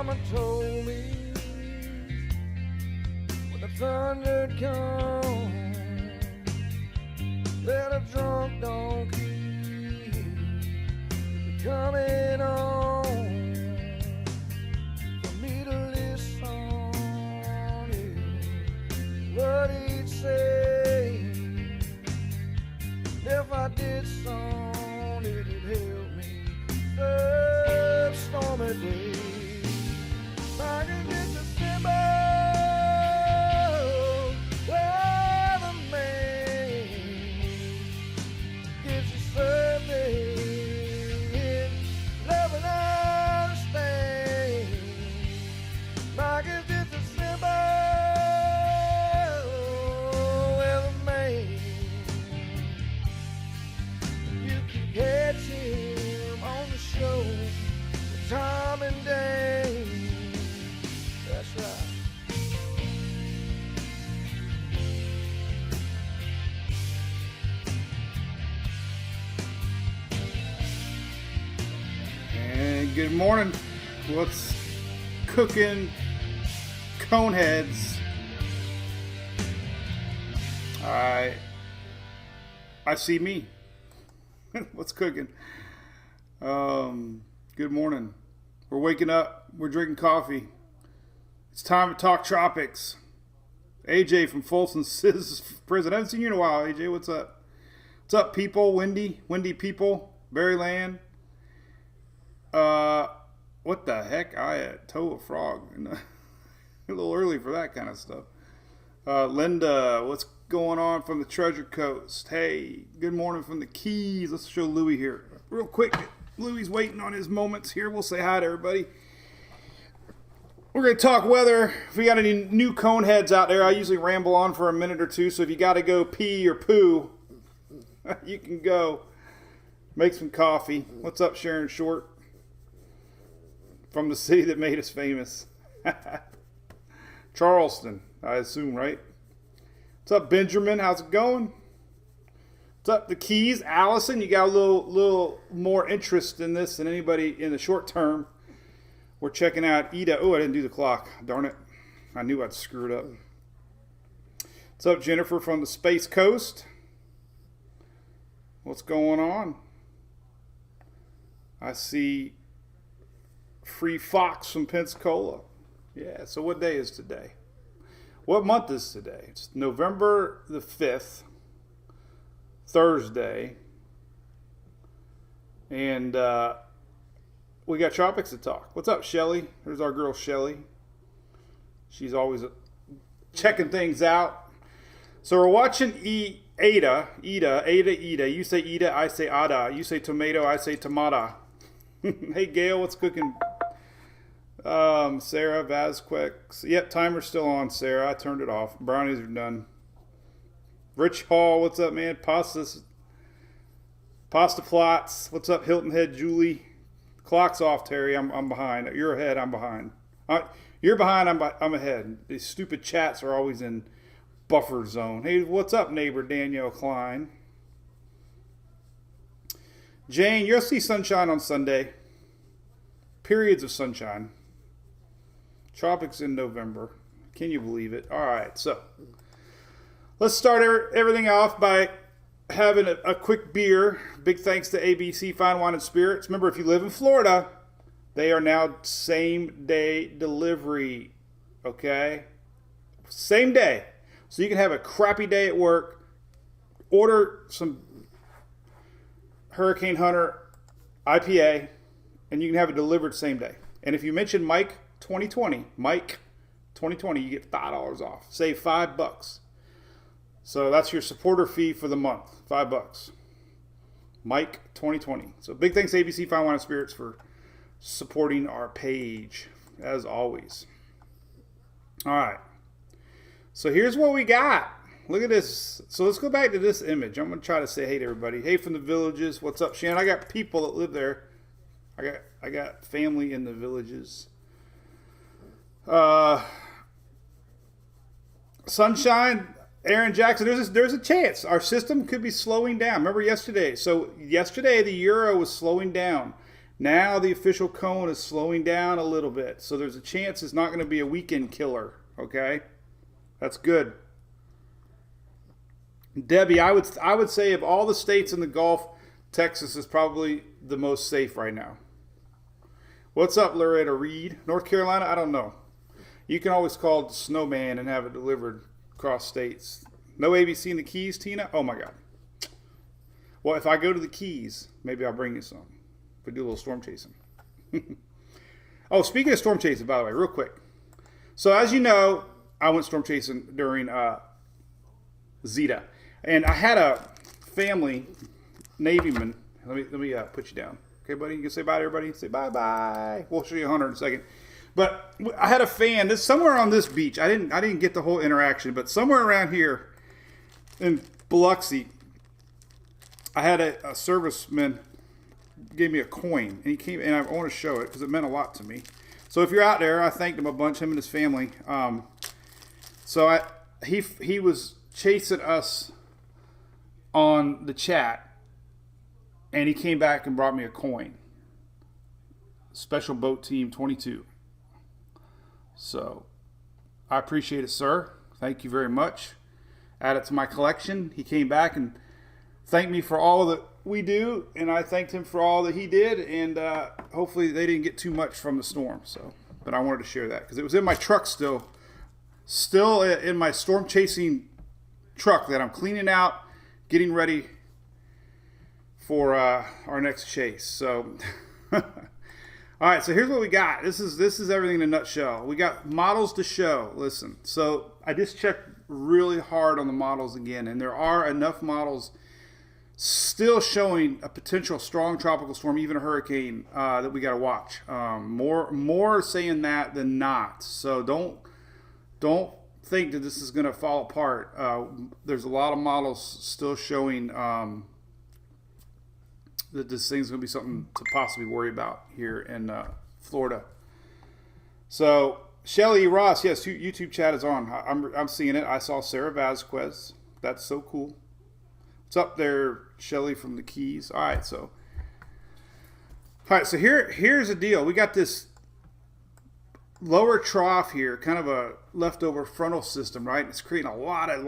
Mama told me when the thunder comes, let a drunk donkey be coming on for me to listen, yeah, what he'd say. If I did some, it'd help me through stormy days. I can get the simple weatherman gives you service, love and understand. I can get the simple weatherman. You can catch him on the show with Tom and Dave. That's right. And good morning. What's cooking, Coneheads? I see me. What's cooking? Good morning. We're waking up. We're drinking coffee. It's time to talk tropics. AJ from Folsom Prison. I haven't seen you in a while, AJ. What's up? What's up, people? Windy people. Berryland. What the heck? I tow a frog. A little early for that kind of stuff. Linda, what's going on from the Treasure Coast? Hey, good morning from the Keys. Let's show Louie here. Real quick. Louie's waiting on his moments here. We'll say hi to everybody. We're going to talk weather. If we got any new Coneheads out there, I usually ramble on for a minute or two. So if you got to go pee or poo, you can go. Make some coffee. What's up, Sharon Short? From the city that made us famous. Charleston, I assume, right? What's up, Benjamin? How's it going? What's up, the Keys? Allison, you got a little more interest in this than anybody in the short term. We're checking out Ida. Oh, I didn't do the clock. Darn it. I knew I'd screw it up. What's up, Jennifer from the Space Coast? What's going on? I see Free Fox from Pensacola. Yeah, so what day is today? What month is today? It's November the 5th, Thursday. And we got tropics to talk. What's up, Shelly? There's our girl, Shelly. She's always checking things out. So we're watching Ida. You say Ida, I say Ada. You say tomato, I say tomata. Hey, Gail, what's cooking? Sarah Vasquez. Yep, timer's still on, Sarah. I turned it off. Brownies are done. Rich Hall, what's up, man? Pasta Plots. What's up, Hilton Head Julie? Clock's off, Terry. I'm behind. You're ahead. I'm behind. You're behind. I'm ahead. These stupid chats are always in buffer zone. Hey, what's up, neighbor Danielle Klein? Jane, you'll see sunshine on Sunday. Periods of sunshine. Tropics in November. Can you believe it? All right, so let's start everything off by having a quick beer. Big thanks to ABC Fine Wine and Spirits. Remember, if you live in Florida, they are now same-day delivery, okay? Same day. So you can have a crappy day at work, order some Hurricane Hunter IPA, and you can have it delivered same day. And if you mention Mike 2020, you get $5 off. Save $5. So that's your supporter fee for the month, $5. Mike 2020. So big thanks to ABC Fine Wine and Spirits for supporting our page, as always. All right. So here's what we got. Look at this. So let's go back to this image. I'm going to try to say hey to everybody. Hey from the Villages. What's up, Shannon? I got people that live there. I got family in the Villages. Sunshine, Aaron Jackson. There's a chance our system could be slowing down. Remember yesterday? So yesterday the euro was slowing down. Now the official cone is slowing down a little bit. So there's a chance it's not going to be a weekend killer. Okay? That's good. Debbie, I would say of all the states in the Gulf, Texas is probably the most safe right now. What's up, Loretta Reed? North Carolina? I don't know. You can always call the snowman and have it delivered across states. No ABC in the Keys, Tina? Oh my God. Well, if I go to the Keys, maybe I'll bring you some. If we do a little storm chasing. Oh, speaking of storm chasing, by the way, real quick. So as you know, I went storm chasing during Zeta. And I had a family Navyman. Let me put you down. Okay, buddy? You can say bye to everybody? Say bye-bye. We'll show you Hunter in a second. But I had a fan. This somewhere on this beach. I didn't get the whole interaction, but somewhere around here in Biloxi, I had a serviceman gave me a coin, and he came, and I want to show it because it meant a lot to me. So if you're out there, I thanked him a bunch, him and his family. He was chasing us on the chat, and he came back and brought me a coin. Special Boat Team 22. So I appreciate it, sir. Thank you very much. Add it to my collection. He came back and thanked me for all that we do, and I thanked him for all that he did, and hopefully they didn't get too much from the storm. But I wanted to share that because it was in my truck still in my storm chasing truck that I'm cleaning out, getting ready for our next chase. So all right, so here's what we got. This is everything in a nutshell. We got models to show. Listen, so I just checked really hard on the models again, and there are enough models still showing a potential strong tropical storm, even a hurricane, that we got to watch. More saying that than not. So don't think that this is going to fall apart. There's a lot of models still showing that this thing's going to be something to possibly worry about here in Florida. So Shelly Ross, yes, YouTube chat is on. I'm seeing it. I saw Sarah Vasquez. That's so cool. What's up there, Shelly from the Keys? All right, so here's the deal. We got this lower trough here, kind of a leftover frontal system, right? It's creating a lot of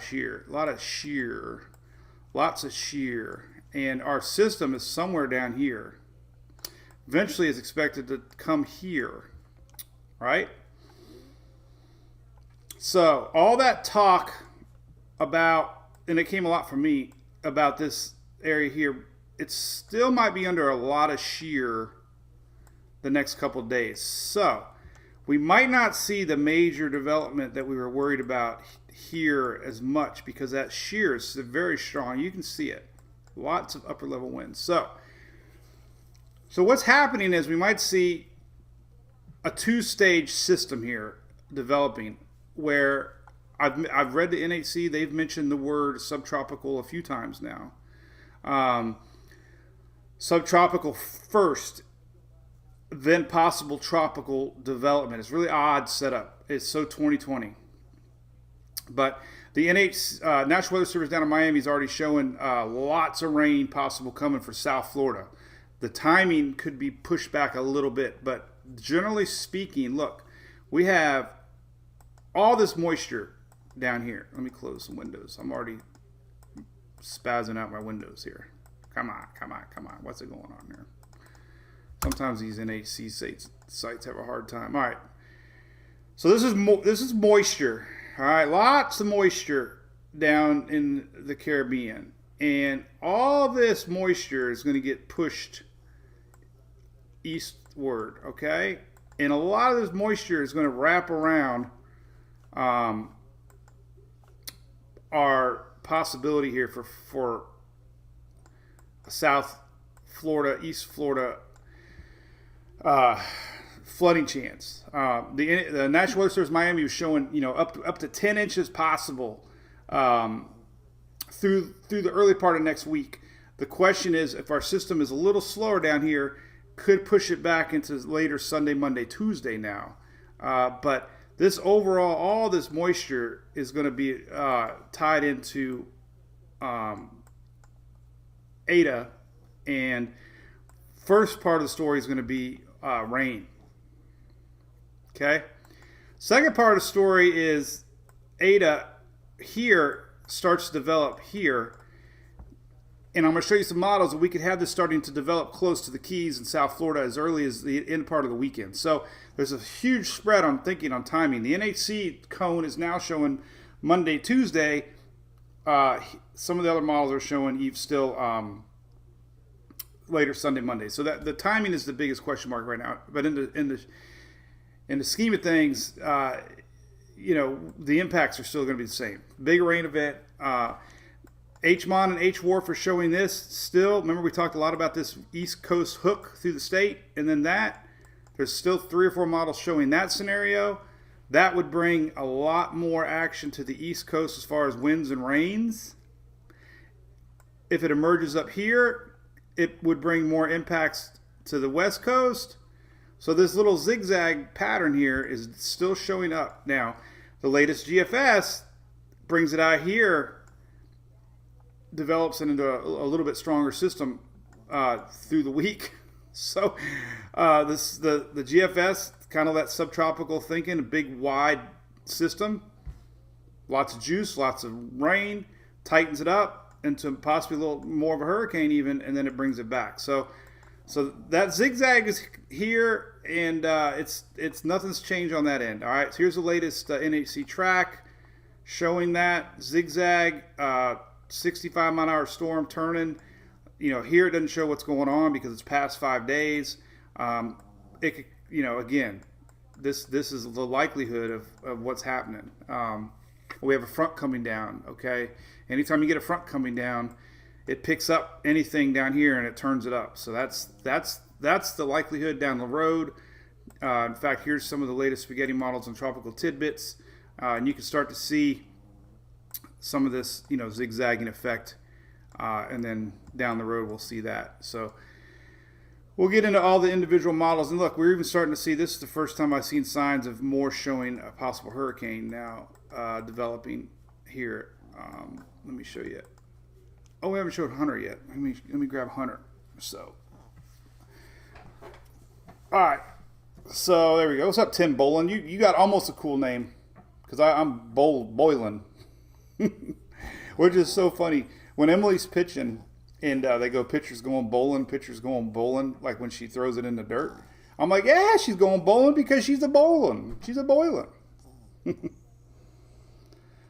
shear, lots of shear, and our system is somewhere down here. Eventually, it's expected to come here, right? So all that talk about, and it came a lot from me, about this area here, it still might be under a lot of shear the next couple of days. So we might not see the major development that we were worried about here as much because that shear is very strong. You can see it. Lots of upper level winds. So what's happening is we might see a two-stage system here developing where I've read the NHC. They've mentioned the word subtropical a few times now. Subtropical first, then possible tropical development. It's really odd setup. It's so 2020. But the National Weather Service down in Miami is already showing lots of rain possible coming for South Florida. The timing could be pushed back a little bit, but generally speaking, look, we have all this moisture down here. Let me close some windows. I'm already spazzing out my windows here. Come on. What's it going on here? Sometimes these NHC sites have a hard time. All right. So this is moisture. All right, lots of moisture down in the Caribbean, and all this moisture is going to get pushed eastward. Okay, and a lot of this moisture is going to wrap around our possibility here for South Florida, East Florida flooding chance. The National Weather Service Miami was showing up to 10 inches possible through the early part of next week. The question is, if our system is a little slower down here, could push it back into later Sunday, Monday, Tuesday now. But this overall, all this moisture is going to be tied into Eta, and first part of the story is going to be rain. Okay. Second part of the story is Eta here starts to develop here. And I'm going to show you some models that we could have this starting to develop close to the Keys in South Florida as early as the end part of the weekend. So there's a huge spread on thinking on timing. The NHC cone is now showing Monday, Tuesday. Some of the other models are showing still later Sunday, Monday. So that the timing is the biggest question mark right now. But in the scheme of things, the impacts are still going to be the same. Big rain event. HMON and HWARF are showing this still. Remember, we talked a lot about this East Coast hook through the state, and then there's still 3 or 4 models showing that scenario. That would bring a lot more action to the East Coast as far as winds and rains. If it emerges up here, it would bring more impacts to the West Coast. So this little zigzag pattern here is still showing up. Now, the latest GFS brings it out here, develops it into a little bit stronger system through the week. So the GFS, kind of that subtropical thinking, a big wide system, lots of juice, lots of rain, tightens it up into possibly a little more of a hurricane even, and then it brings it back. So that zigzag is here, and it's nothing's changed on that end. All right, so here's the latest Nhc track showing that zigzag. 65 mile an hour storm turning. Here it doesn't show what's going on because it's past 5 days. Again, this is the likelihood of what's happening. We have a front coming down. Okay, anytime you get a front coming down, it picks up anything down here and it turns it up. So that's the likelihood down the road. In fact, here's some of the latest spaghetti models and tropical tidbits, and you can start to see some of this, zigzagging effect, and then down the road we'll see that. So we'll get into all the individual models, and look, we're even starting to see, this is the first time I've seen signs of more showing a possible hurricane now developing here. Let me show you. Oh, we haven't showed Hunter yet. Let me grab Hunter. So, all right. So there we go. What's up, Tim Bolin? You got almost a cool name, because I'm Boylan. Which is so funny. When Emily's pitching and they go, pitcher's going bowling, like when she throws it in the dirt, I'm like, yeah, she's going bowling because she's a bowling. She's a boiling.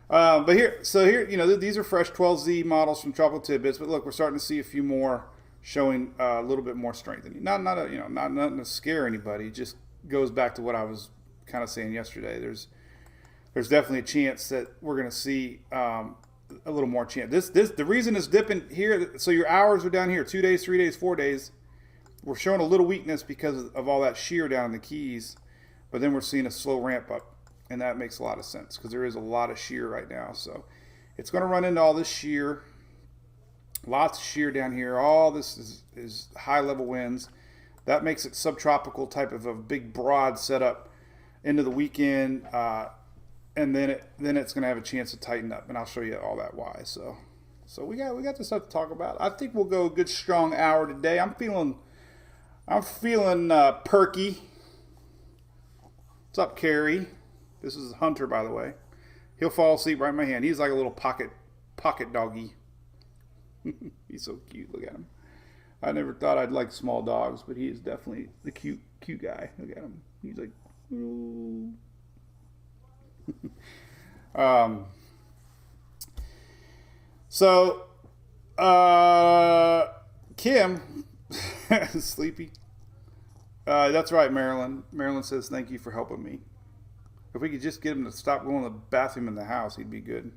But here, these are fresh 12Z models from Tropical Tidbits. But look, we're starting to see a few more showing a little bit more strengthening. Not nothing to scare anybody. It just goes back to what I was kind of saying yesterday. There's definitely a chance that we're going to see a little more chance. The reason it's dipping here, so your hours are down here, 2 days, 3 days, 4 days. We're showing a little weakness because of all that shear down in the Keys, but then we're seeing a slow ramp up, and that makes a lot of sense because there is a lot of shear right now. So it's going to run into all this shear, lots of shear down here. All this is high level winds. That makes it subtropical type of a big broad setup into the weekend. And then it's going to have a chance to tighten up, and I'll show you all that why. So we got this stuff to talk about. I think we'll go a good strong hour today. I'm feeling perky. What's up, Carrie? This is Hunter, by the way. He'll fall asleep right in my hand. He's like a little pocket doggy. He's so cute. Look at him. I never thought I'd like small dogs, but he is definitely the cute guy. Look at him. He's like, ooh. Kim, sleepy. That's right, Marilyn. Marilyn says, thank you for helping me. If we could just get him to stop going to the bathroom in the house, he'd be good.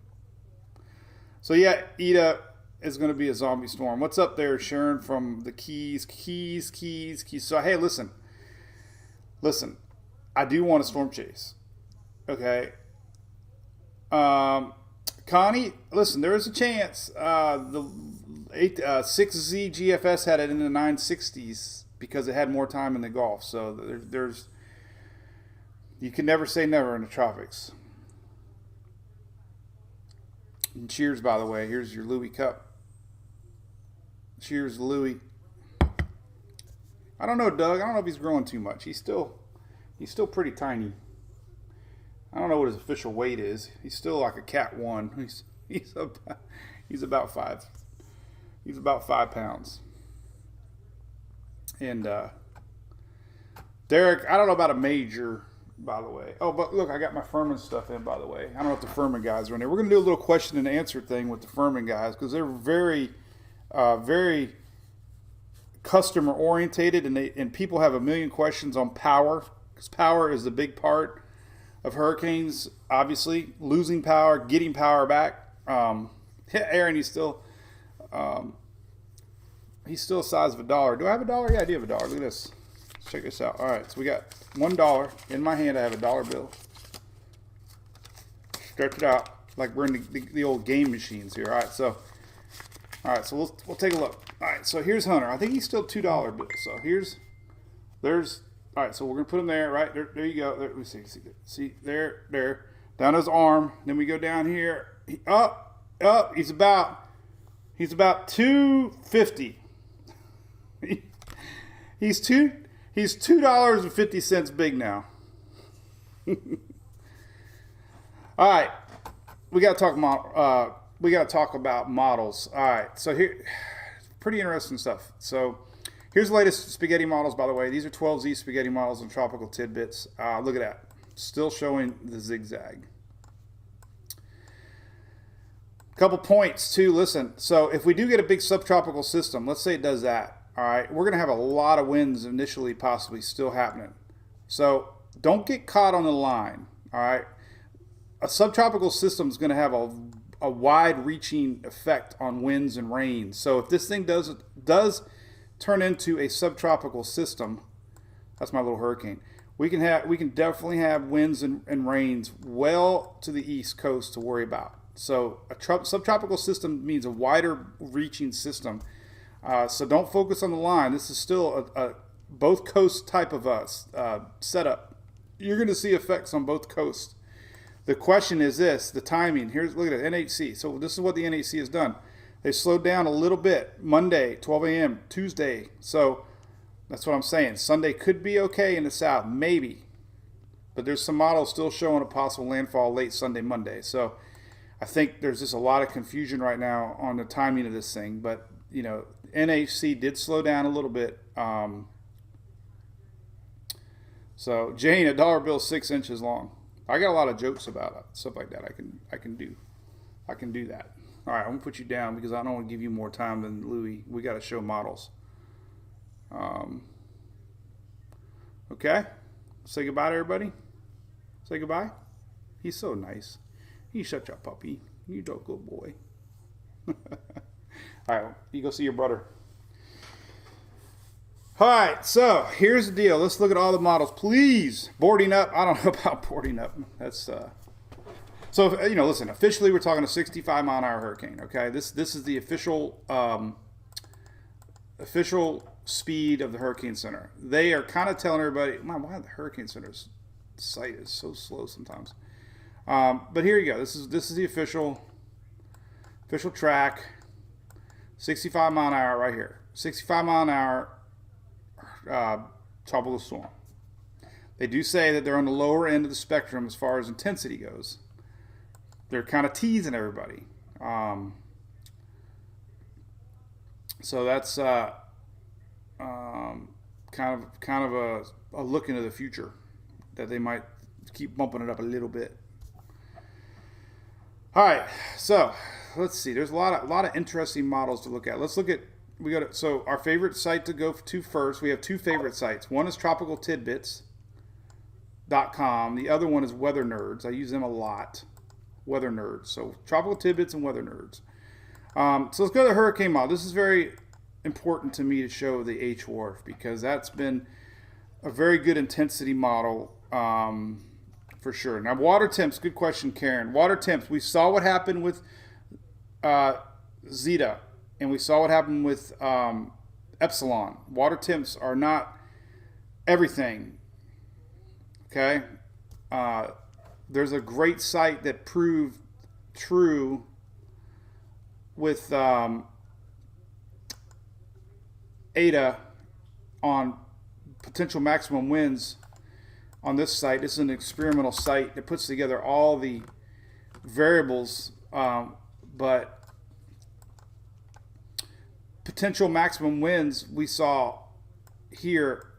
So yeah, Ida is going to be a zombie storm. What's up there, Sharon from the Keys. So hey, listen. I do want a storm chase. Okay. Connie, listen, there is a chance. The 6Z GFS had it in the 960s because it had more time in the Gulf. So there's you can never say never in the tropics. And cheers, by the way. Here's your Louis cup. Cheers, Louis. I don't know, Doug. I don't know if he's growing too much. He's still pretty tiny. I don't know what his official weight is. He's still like a cat 1. He's about 5. He's about 5 pounds. And Derek, I don't know about a major, by the way. Oh, but look, I got my Furman stuff in, by the way. I don't know if the Furman guys are in there. We're going to do a little question and answer thing with the Furman guys because they're very, very customer orientated, and people have a million questions on power because power is a big part of hurricanes. Obviously, losing power, getting power back. Aaron, he's still the size of $1. Do I have $1? Yeah, I do have $1. Look at this. Let's check this out. All right, so we got $1 in my hand. I have a dollar bill. Stretch it out like we're in the old game machines here. All right, so we'll take a look. All right, so here's Hunter. I think he's still $2 bill. So there's. All right, so we're gonna put him there. Right there you go. There, let me see there down his arm. Then we go down here. Up. He's about 250. He's $2.50 big now. All right, we got to talk about models. All right, so here, pretty interesting stuff. So here's the latest spaghetti models, by the way. These are 12Z spaghetti models and tropical tidbits. Look at that, still showing the zigzag. Couple points too. Listen, so if we do get a big subtropical system, let's say it does that. All right, we're going to have a lot of winds initially, possibly still happening. So don't get caught on the line. All right, a subtropical system is going to have a wide-reaching effect on winds and rains. So if this thing does turn into a subtropical system, that's my little hurricane. We can definitely have winds and rains well to the east coast to worry about. So a subtropical system means a wider-reaching system. So don't focus on the line. This is still a both coast type of setup. You're going to see effects on both coasts. The question is this: the timing. Look at it, NHC. So this is what the NHC has done. They slowed down a little bit. Monday, 12 a.m., Tuesday. So that's what I'm saying. Sunday could be okay in the south, maybe. But there's some models still showing a possible landfall late Sunday, Monday. So I think there's just a lot of confusion right now on the timing of this thing. But, you know, NHC did slow down a little bit. So Jane, a dollar bill 6 inches long. I got a lot of jokes about it, stuff like that. I can do that. All right, I'm gonna put you down because I don't want to give you more time than Louis. We got to show models. Okay, say goodbye to everybody. Say goodbye. He's so nice. You shut your puppy. You do a good boy. All right, you go see your brother. All right, so here's the deal. Let's look at all the models, please. Boarding up. I don't know about boarding up. That's so, you know, listen. Officially, we're talking a 65-mile-an-hour hurricane. Okay, this is the official speed of the Hurricane Center. They are kind of telling everybody, man, why the Hurricane Center's site is so slow sometimes. But here you go. This is the official track. 65-mile-an-hour right here. 65-mile-an-hour. Tropical storm. They do say that they're on the lower end of the spectrum as far as intensity goes. They're kind of teasing everybody. So that's kind of a look into the future that they might keep bumping it up a little bit. All right, so let's see. There's a lot of interesting models to look at. Let's look at. So our favorite site to go to first, we have two favorite sites. One is tropicaltidbits.com. The other one is Weather Nerds. I use them a lot. Weather Nerds. So Tropical Tidbits and Weather Nerds. So let's go to the hurricane model. This is very important to me to show the H-Wharf because that's been a very good intensity model for sure. Now water temps, good question, Karen. Water temps, we saw what happened with Zeta. And we saw what happened with Epsilon. Water temps are not everything. Okay? There's a great site that proved true with Ada on potential maximum winds on this site. This is an experimental site that puts together all the variables, but potential maximum winds we saw here,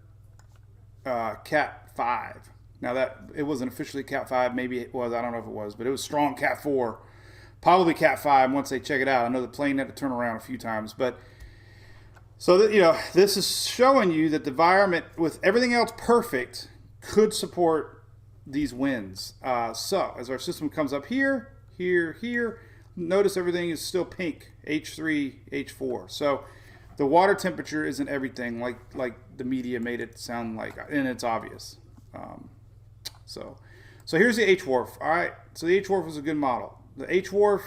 Cat 5. Now that it wasn't officially Cat 5, maybe it was, I don't know if it was, but it was strong Cat 4, probably Cat 5 once they check it out. I know the plane had to turn around a few times, but so that, this is showing you that the environment, with everything else perfect, could support these winds. So as our system comes up here, notice everything is still pink, H3, H4. So the water temperature isn't everything like the media made it sound like, and it's obvious. So here's the H-Wharf. All right, so the H-Wharf is a good model. The H-Wharf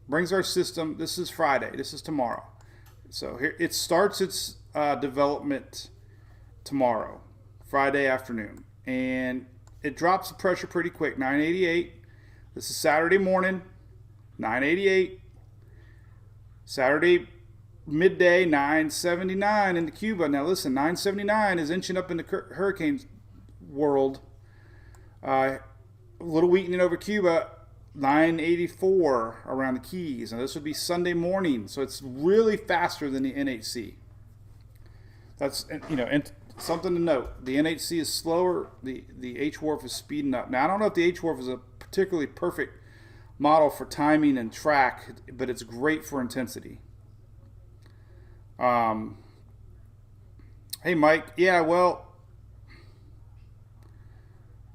brings our system, this is Friday, this is tomorrow. So here it starts its development tomorrow, Friday afternoon, and it drops the pressure pretty quick, 988. This is Saturday morning, 988. Saturday midday, 979 into Cuba. Now listen, 979 is inching up into hurricane world. A little weakening over Cuba, 984 around the Keys. Now this would be Sunday morning, so it's really faster than the NHC. That's, and something to note. The NHC is slower. The H-Wharf is speeding up. Now I don't know if the H-Wharf is a particularly perfect model for timing and track, but it's great for intensity. Hey Mike, yeah, well,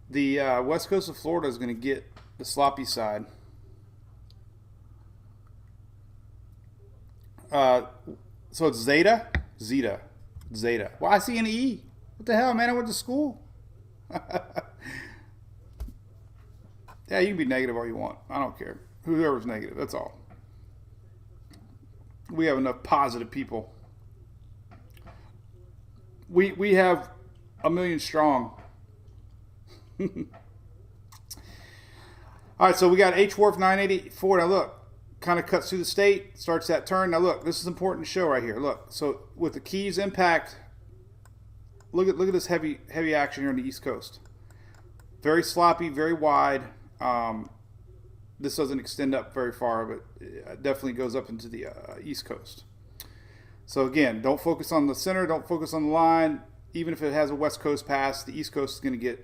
the west coast of Florida is going to get the sloppy side. So it's Zeta. Well, I see an E. What the hell, man? I went to school. Yeah, you can be negative all you want. I don't care. Whoever's negative, that's all. We have enough positive people. We have 1 million strong. All right, so we got H-Wharf 984. Now look, kind of cuts through the state, starts that turn. Now look, this is important to show right here. Look, so with the Keys impact, look at this heavy action here on the East Coast. Very sloppy, very wide. This doesn't extend up very far, but it definitely goes up into the East Coast. So again, don't focus on the center, don't focus on the line. Even if it has a West Coast pass, the East Coast is going to get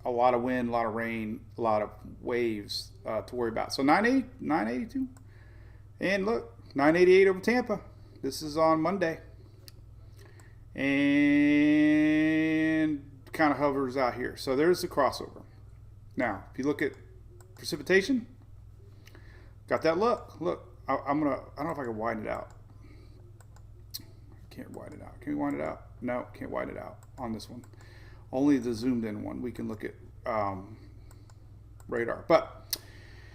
a lot of wind, a lot of rain, a lot of waves to worry about. So 982. And look, 988 over Tampa. This is on Monday. And kind of hovers out here. So there's the crossover. Now, if you look at precipitation, got that look. Look, I don't know if I can widen it out. Can't widen it out. Can we widen it out? No, can't widen it out on this one. Only the zoomed in one. We can look at radar. But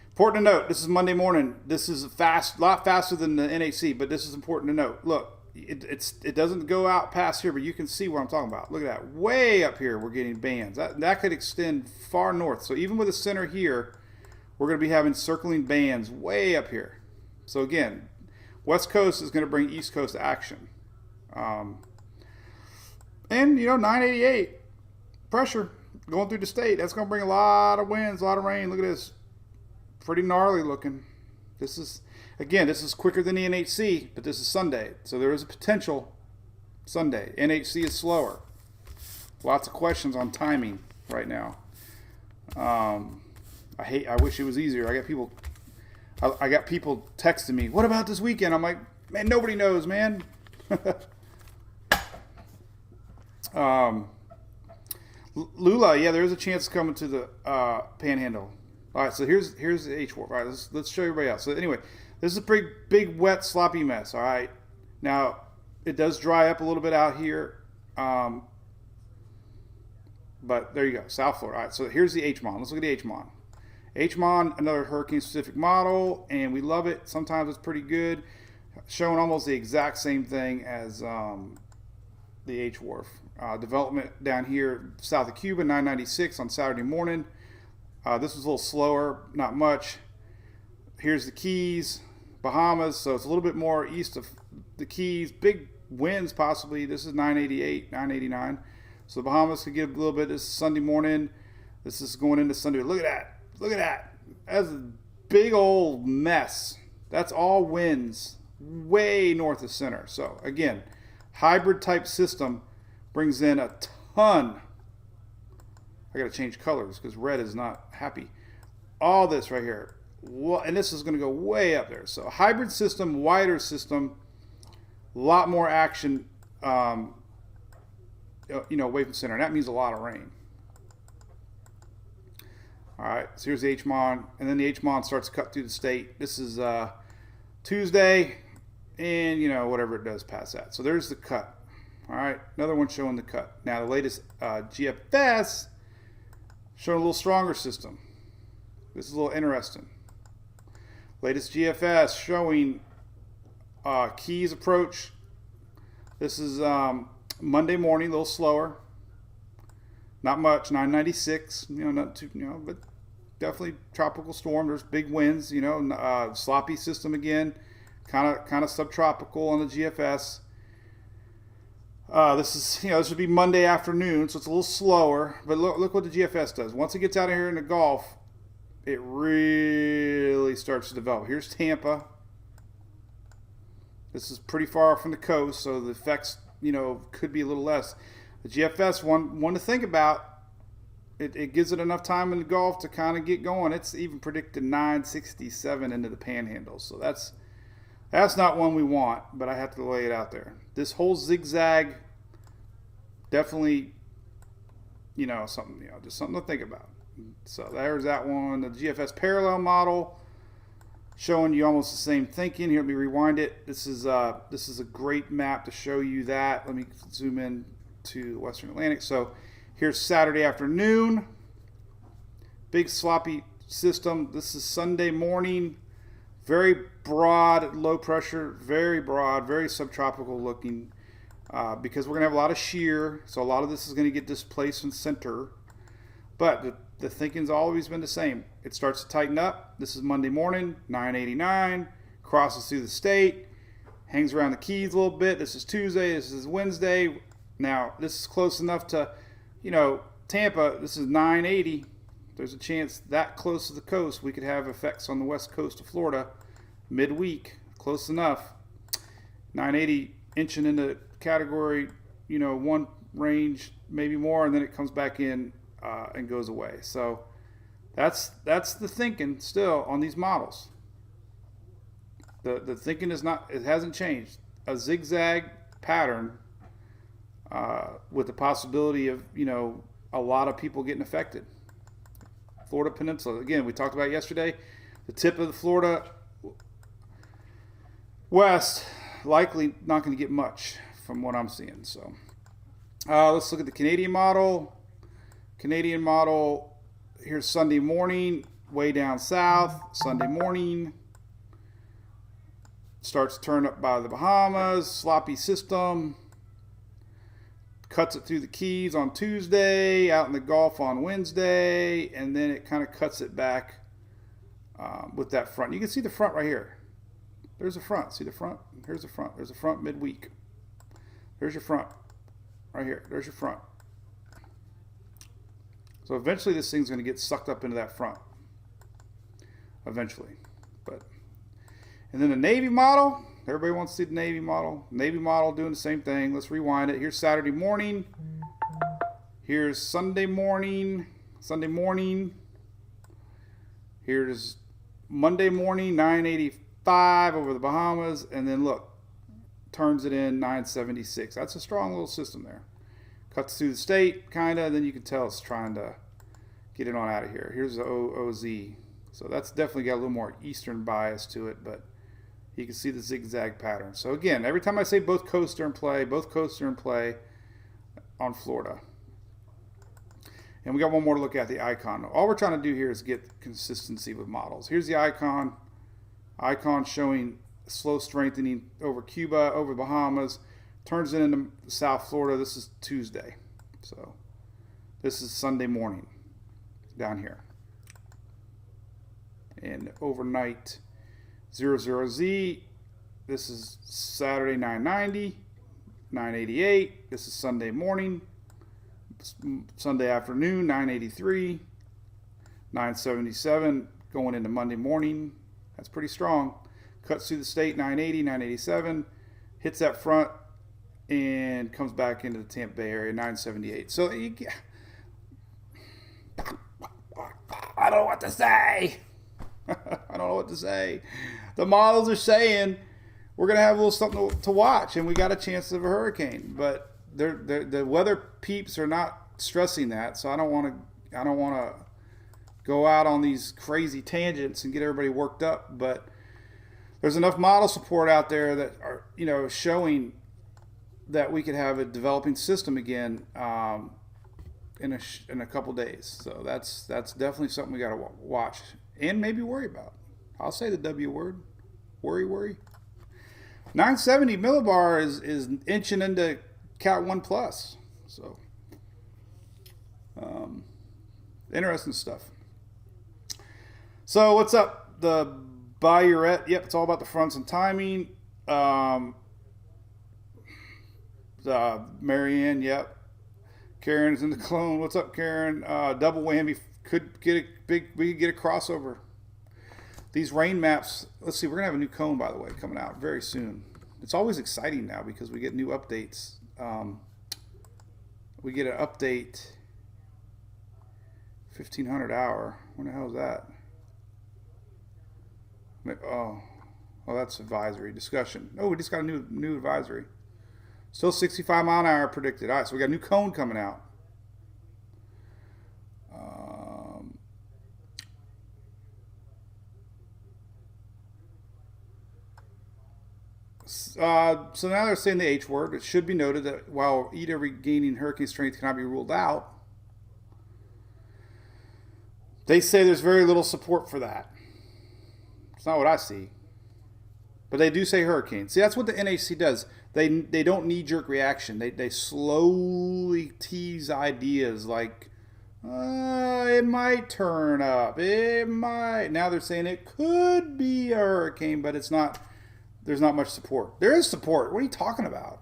important to note, this is Monday morning. This is a lot faster than the NHC, but this is important to note. Look, it doesn't go out past here, but you can see what I'm talking about. Look at that. Way up here, we're getting bands. That could extend far north. So even with a center here, we're going to be having circling bands way up here. So again, West Coast is going to bring East Coast action. And 988 pressure going through the state. That's going to bring a lot of winds, a lot of rain. Look at this. Pretty gnarly looking. This is quicker than the NHC, but this is Sunday. So there is a potential Sunday. NHC is slower. Lots of questions on timing right now. I wish it was easier. I got people texting me, what about this weekend? I'm like, man, nobody knows, man. Lula, yeah, there is a chance coming to the Panhandle. All right, so here's the H-Wharf. All right, let's show everybody else. So anyway, this is a pretty big, wet, sloppy mess. All right, now it does dry up a little bit out here, but there you go, South Florida. All right, so here's the HMON. Let's look at the HMON. HMON, another hurricane-specific model, and we love it. Sometimes it's pretty good, showing almost the exact same thing as the H-Wharf. Development down here south of Cuba, 996 on Saturday morning. This was a little slower, not much. Here's the Keys, Bahamas, so it's a little bit more east of the Keys. Big winds possibly. This is 988, 989. So the Bahamas could get a little bit. This is Sunday morning. This is going into Sunday. Look at that. Look at that. That's a big old mess. That's all winds way north of center. So again, hybrid type system brings in a ton. I got to change colors because red is not happy. All this right here. And this is going to go way up there. So hybrid system, wider system, a lot more action, away from center. And that means a lot of rain. All right, so here's the HMON, and then the HMON starts to cut through the state. This is Tuesday, and whatever it does past that. So there's the cut. All right, another one showing the cut. Now the latest GFS showing a little stronger system. This is a little interesting. Latest GFS showing Keys approach. This is Monday morning, a little slower. Not much, 996. Not too, but definitely tropical storm. There's big winds. Sloppy system again, kind of subtropical on the GFS. This would be Monday afternoon, so it's a little slower. But look what the GFS does. Once it gets out of here in the Gulf, it really starts to develop. Here's Tampa. This is pretty far from the coast, so the effects, could be a little less. The GFS, one to think about. It gives it enough time in the Gulf to kind of get going. It's even predicted 967 into the Panhandle, so that's not one we want. But I have to lay it out there. This whole zigzag, definitely, something, just something to think about. So there's that one. The GFS parallel model showing you almost the same thinking. Here, let me rewind it. This is a great map to show you that. Let me zoom in to the Western Atlantic. So here's Saturday afternoon. Big sloppy system. This is Sunday morning. Very broad, low pressure. Very broad, very subtropical looking. Because we're going to have a lot of shear. So a lot of this is going to get displaced from center. But the thinking's always been the same. It starts to tighten up. This is Monday morning, 989. Crosses through the state. Hangs around the Keys a little bit. This is Tuesday. This is Wednesday. Now, this is close enough to, Tampa. This is 980. There's a chance that close to the coast we could have effects on the west coast of Florida midweek. Close enough. 980 inching into category, 1 range, maybe more, and then it comes back in and goes away. So that's the thinking still on these models. The thinking it hasn't changed. A zigzag pattern with the possibility of, a lot of people getting affected. Florida Peninsula. Again, we talked about yesterday, the tip of the Florida west, likely not going to get much from what I'm seeing. So let's look at the Canadian model. Canadian model, here's Sunday morning, way down south. Sunday morning. Starts to turn up by the Bahamas. Sloppy system. Cuts it through the Keys on Tuesday, out in the Gulf on Wednesday, and then it kind of cuts it back with that front. You can see the front right here. There's the front. See the front? Here's the front. There's the front midweek. There's your front. Right here. There's your front. So eventually this thing's going to get sucked up into that front. Eventually. And then the Navy model. Everybody wants to see the Navy model. Navy model doing the same thing. Let's rewind it. Here's Saturday morning. Here's Sunday morning. Sunday morning. Here's Monday morning, 985 over the Bahamas. And then look, turns it in 976. That's a strong little system there. Cuts through the state, kind of. Then you can tell it's trying to get it on out of here. Here's the OZ. So that's definitely got a little more eastern bias to it, but you can see the zigzag pattern. So again, every time I say both coasts are in play, both coasts are in play on Florida. And we got one more to look at, the icon. All we're trying to do here is get consistency with models. Here's the icon. Icon showing slow strengthening over Cuba, over Bahamas. Turns it into South Florida. This is Tuesday. So this is Sunday morning down here. And overnight 00Z. This is Saturday 990, 988. This is Sunday morning, Sunday afternoon, 983. 977 going into Monday morning. That's pretty strong. Cuts through the state, 980, 987. Hits that front and comes back into the Tampa Bay area, 978. So I don't know what to say. I don't know what to say. The models are saying we're going to have a little something to watch, and we got a chance of a hurricane. But the weather peeps are not stressing that, so I don't want to go out on these crazy tangents and get everybody worked up. But there's enough model support out there that are, showing that we could have a developing system again in a couple days. So that's definitely something we got to watch and maybe worry about. I'll say the W word, worry. 970 millibar is inching into Cat 1 Plus. So interesting stuff. So what's up? The Bayouret. Yep, it's all about the fronts and timing. Marianne, yep. Karen is in the clone. What's up, Karen? Double whammy. We could get a crossover. These rain maps. Let's see. We're gonna have a new cone, by the way, coming out very soon. It's always exciting now because we get new updates. We get an update 1500 hour. When the hell is that? Oh, that's advisory discussion. Oh, we just got a new advisory. Still 65 mile an hour predicted. All right, so we got a new cone coming out. So now they're saying the H word. It should be noted that while Eta regaining hurricane strength cannot be ruled out, they say there's very little support for that. It's not what I see. But they do say hurricane. See, that's what the NHC does. They don't knee-jerk reaction. They slowly tease ideas like, it might turn up. It might. Now they're saying it could be a hurricane, but it's not. There's not much support. There is support. What are you talking about?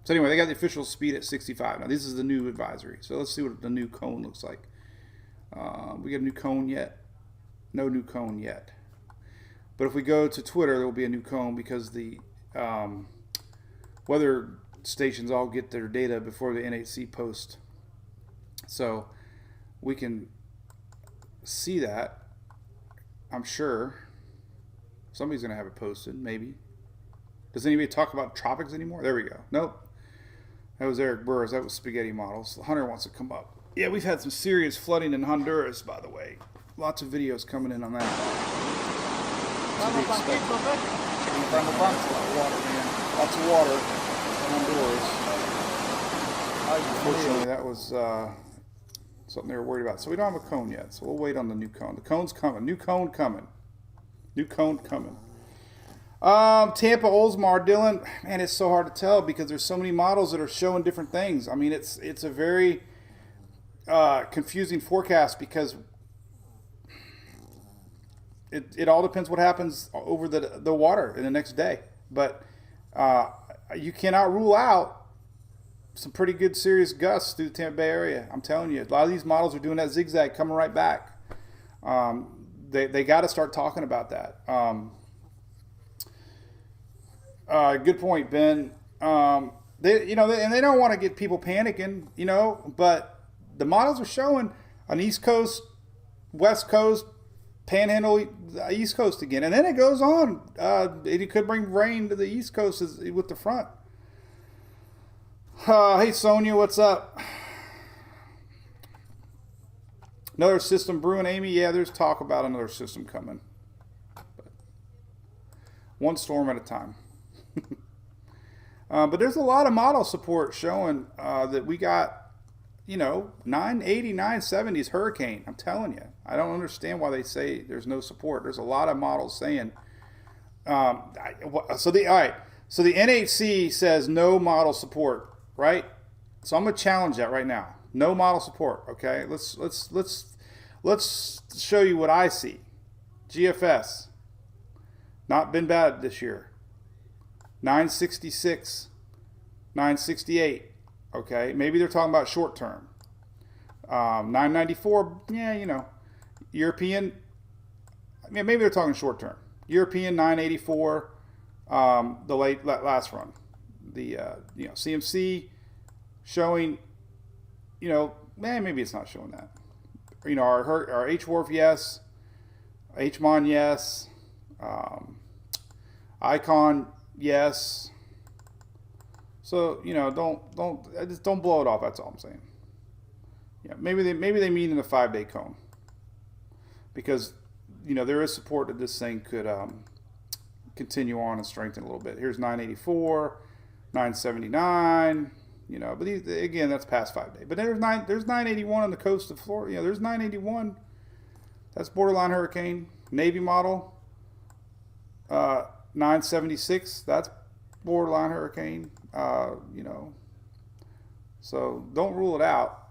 So anyway, they got the official speed at 65. Now, this is the new advisory. So let's see what the new cone looks like. We got a new cone yet? No new cone yet. But if we go to Twitter, there will be a new cone because the weather stations all get their data before the NHC post. So we can see that, I'm sure. Somebody's going to have it posted, maybe. Does anybody talk about tropics anymore? There we go. Nope. That was Eric Burris. That was Spaghetti Models. Hunter wants to come up. Yeah, we've had some serious flooding in Honduras, by the way. Lots of videos coming in on that. Water, man. Lots of water in Honduras. Unfortunately, that was something they were worried about. So we don't have a cone yet. So we'll wait on the new cone. The cone's coming. New cone coming. New cone coming. Tampa, Oldsmar, Dylan. Man, it's so hard to tell because there's so many models that are showing different things. I mean, it's a very confusing forecast because it all depends what happens over the water in the next day. But you cannot rule out some pretty good serious gusts through the Tampa Bay area. I'm telling you, a lot of these models are doing that zigzag coming right back. They got to start talking about that. Good point, Ben. They don't want to get people panicking, but the models are showing an East Coast, West Coast, Panhandle, East Coast again, and then it goes on. It could bring rain to the East Coast with the front. Hey Sonia, what's up? Another system brewing, Amy. Yeah, there's talk about another system coming. But one storm at a time. But there's a lot of model support showing that we got, 980, 970s hurricane. I'm telling you. I don't understand why they say there's no support. There's a lot of models saying. So the NHC says no model support, right? So I'm going to challenge that right now. No model support, okay? Let's show you what I see. GFS, not been bad this year. 966, 968, Okay, maybe they're talking about short term. 994, yeah, European, maybe they're talking short term. European 984, the last run. The CMC showing, maybe it's not showing that. Our HWRF, yes. HMON, yes. Icon, yes. So don't blow it off. That's all I'm saying. Yeah, maybe they mean in the 5-day cone, because there is support that this thing could continue on and strengthen a little bit. Here's 984, 979. But again, that's past 5 day. But there's 981 on the coast of Florida. There's 981. That's borderline hurricane. Navy model. 976. That's borderline hurricane. So don't rule it out.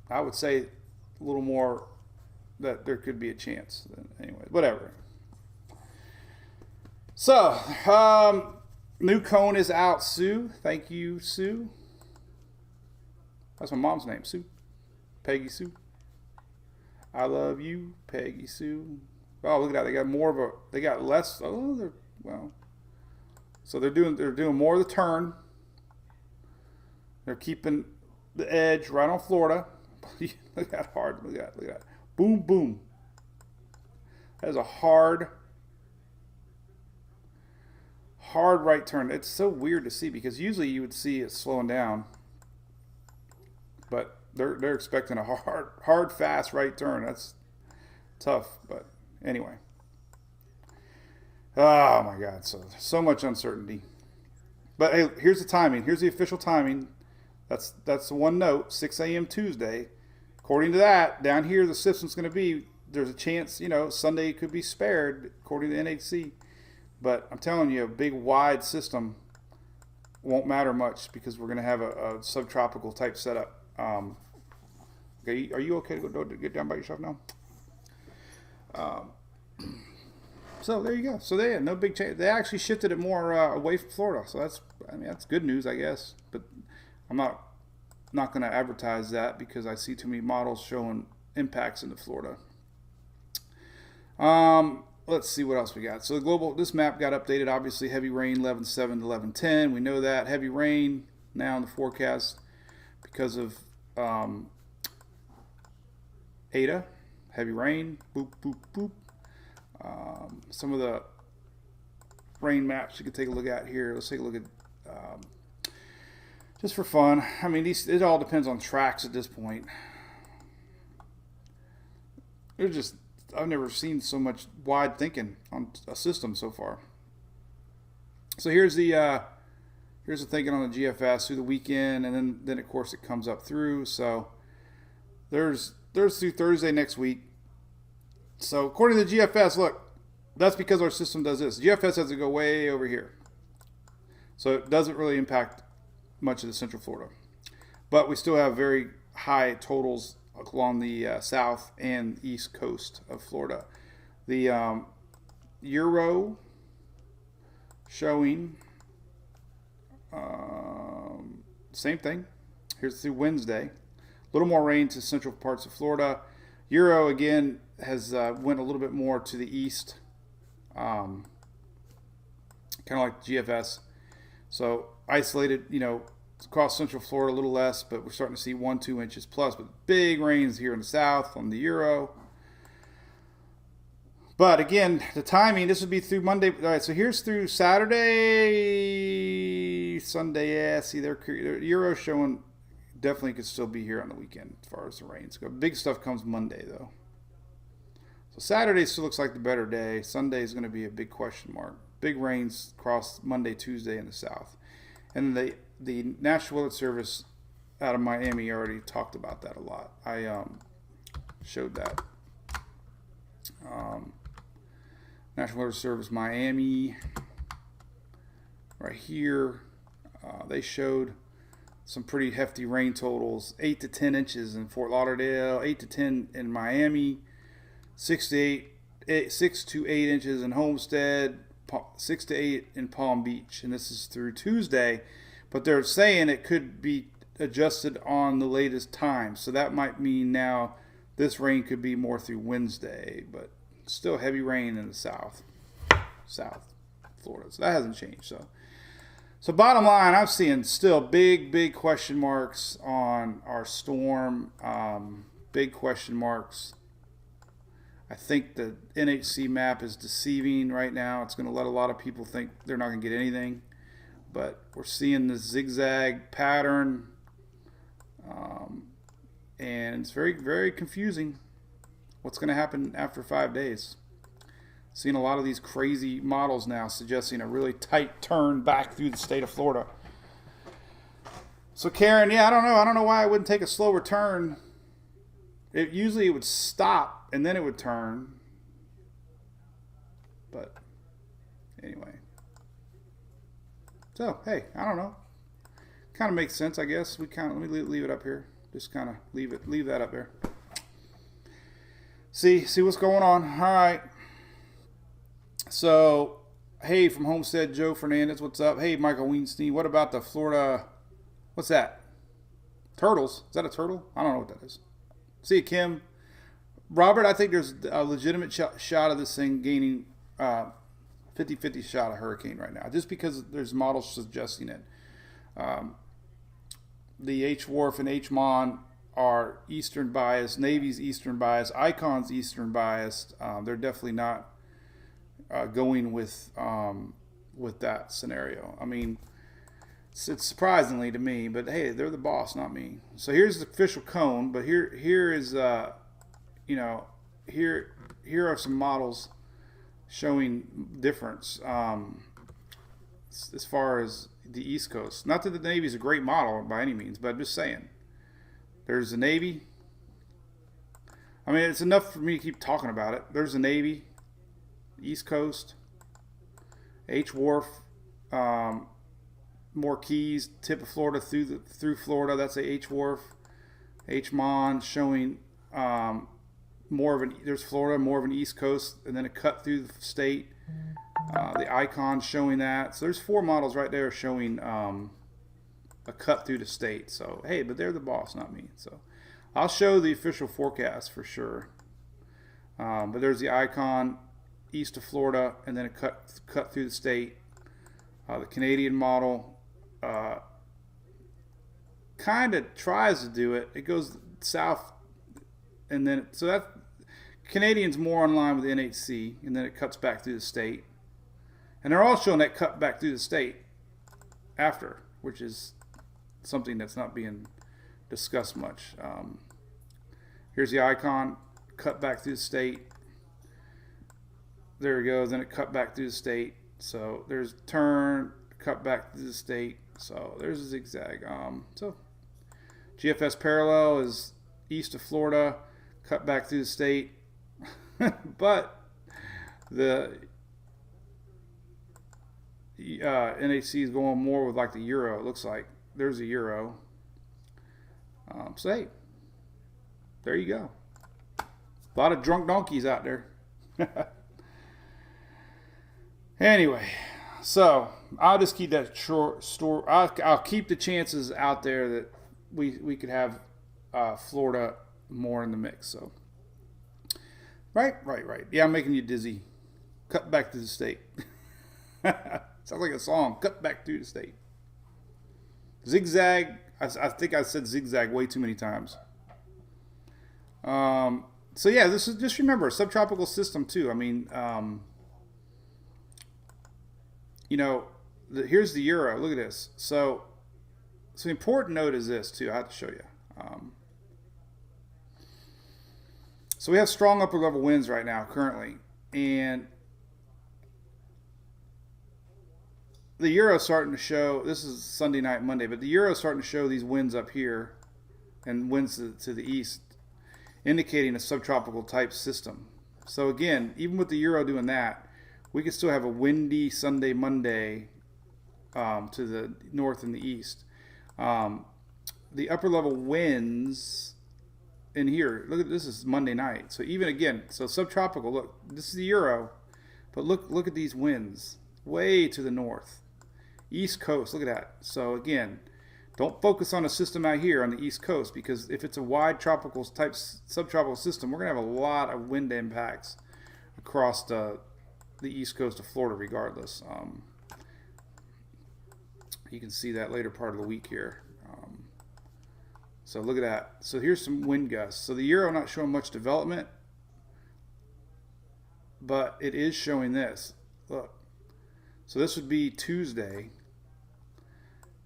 I would say a little more that there could be a chance. Anyway, whatever. So, new cone is out, Sue. Thank you, Sue. That's my mom's name, Sue. Peggy Sue. I love you, Peggy Sue. Oh, look at that. They got more of a. They got less. Oh, so they're doing more of the turn. They're keeping the edge right on Florida. Look at that hard. Look at that. Boom, boom. That is a hard right turn. It's so weird to see, because usually you would see it slowing down, but they're expecting a hard, fast right turn. That's tough, but anyway. Oh my God, so much uncertainty. But hey, here's the timing. Here's the official timing. That's the one note. 6 a.m. Tuesday. According to that, down here the system's going to be. There's a chance, Sunday could be spared, according to NHC. But I'm telling you, a big wide system won't matter much, because we're going to have a subtropical type setup. Okay, are you okay to go get down by yourself now? So there you go. So they had no big change. They actually shifted it more away from Florida. So that's good news, I guess. But I'm not going to advertise that, because I see too many models showing impacts into Florida. Let's see what else we got. So this map got updated. Obviously, heavy rain 11.7 to 11.10. We know that. Heavy rain now in the forecast because of Ada. Heavy rain. Boop, boop, boop. Some of the rain maps you can take a look at here. Let's take a look at, just for fun. I mean, it all depends on tracks at this point. I've never seen so much wide thinking on a system so far. So here's the thinking on the GFS through the weekend, and then of course it comes up through. So there's through Thursday next week. So according to the GFS, look, that's because our system does this. GFS has to go way over here. So it doesn't really impact much of the Central Florida. But we still have very high totals along the south and east coast of Florida. The Euro showing same thing. Here's through Wednesday. A little more rain to central parts of Florida. Euro again has went a little bit more to the east, kind of like GFS. So isolated, across central Florida a little less, but we're starting to see 1-2 inches plus, but big rains here in the south on the Euro. But again, the timing, this would be through Monday. All right, so here's through Saturday, Sunday. Yeah, see, their Euro showing definitely could still be here on the weekend as far as the rains go. Big stuff comes Monday, though. So Saturday still looks like the better day. Sunday is going to be a big question mark. Big rains across Monday, Tuesday in the south. And the National Weather Service out of Miami already talked about that a lot. I showed that. National Weather Service Miami, right here, they showed some pretty hefty rain totals. 8 to 10 inches in Fort Lauderdale, 8 to 10 in Miami, 6 to 8 inches in Homestead, 6 to 8 in Palm Beach, and this is through Tuesday. But they're saying it could be adjusted on the latest time. So that might mean now this rain could be more through Wednesday, but still heavy rain in the south Florida. So that hasn't changed. So bottom line, I'm seeing still big question marks on our storm. Big question marks. I think the NHC map is deceiving right now. It's going to let a lot of people think they're not going to get anything. But we're seeing this zigzag pattern. And it's very confusing what's going to happen after 5 days. Seeing a lot of these crazy models now suggesting a really tight turn back through the state of Florida. So Karen, yeah, I don't know why I wouldn't take a slower turn. Usually it would stop and then it would turn. But anyway. So, hey, I don't know. Kind of makes sense, I guess. Let me leave it up here. Just kind of leave that up there. See what's going on. All right. So, hey, from Homestead, Joe Fernandez, what's up? Hey, Michael Weinstein, what about the Florida, what's that? Turtles? Is that a turtle? I don't know what that is. See you, Kim. Robert, I think there's a legitimate shot of this thing gaining 50-50 shot of hurricane right now, just because there's models suggesting it. The H-Wharf and H-Mon are Eastern biased. Navy's Eastern biased. Icon's Eastern biased. They're definitely not going with that scenario. I mean, it's surprisingly to me, but hey, they're the boss, not me. So here's the official cone, but here is here are some models showing difference as far as the East Coast. Not that the Navy's a great model by any means, but I'm just saying. There's the Navy. I mean, it's enough for me to keep talking about it. There's the Navy. East Coast, H-Wharf, more keys, tip of Florida through Florida. That's a H-Wharf, H-Mon showing there's Florida, more of an East Coast, and then a cut through the state. The Icon showing that. So there's 4 models right there showing a cut through the state. So hey, but they're the boss, not me. So I'll show the official forecast for sure. But there's the Icon. East of Florida, and then a cut through the state. The Canadian model kind of tries to do it. It goes south, and then so that Canadian's more in line with the NHC, and then it cuts back through the state. And they're all showing that cut back through the state after, which is something that's not being discussed much. Here's the Icon, cut back through the state. There it goes. Then it cut back through the state. So there's turn, cut back through the state. So there's a zigzag. So GFS parallel is east of Florida, cut back through the state. But the NHC is going more with like the Euro. It looks like there's a Euro. So hey, there you go. A lot of drunk donkeys out there. Anyway, so I'll just keep that short story. I'll keep the chances out there that we could have Florida more in the mix. So right. Yeah, I'm making you dizzy. Cut back to the state. Sounds like a song. Cut back through the state. Zigzag. I think I said zigzag way too many times. So yeah, this is just remember a subtropical system too. I mean. Here's the Euro. Look at this. So the important note is this, too. I have to show you. So we have strong upper level winds right now, currently. And the Euro is starting to show, this is Sunday night, Monday, but the Euro is starting to show these winds up here and winds to the east, indicating a subtropical type system. So again, even with the Euro doing that, we could still have a windy Sunday, Monday to the north and the east. The upper level winds in here, look at this is Monday night. So even again, so subtropical, look, this is the Euro, but look at these winds way to the north. East Coast, look at that. So again, Don't focus on a system out here on the East Coast, because if it's a wide tropical type subtropical system, we're going to have a lot of wind impacts across the East Coast of Florida regardless. You can see that later part of the week here. So look at that. So here's some wind gusts. So the Euro not showing much development, but it is showing this. Look. So this would be Tuesday.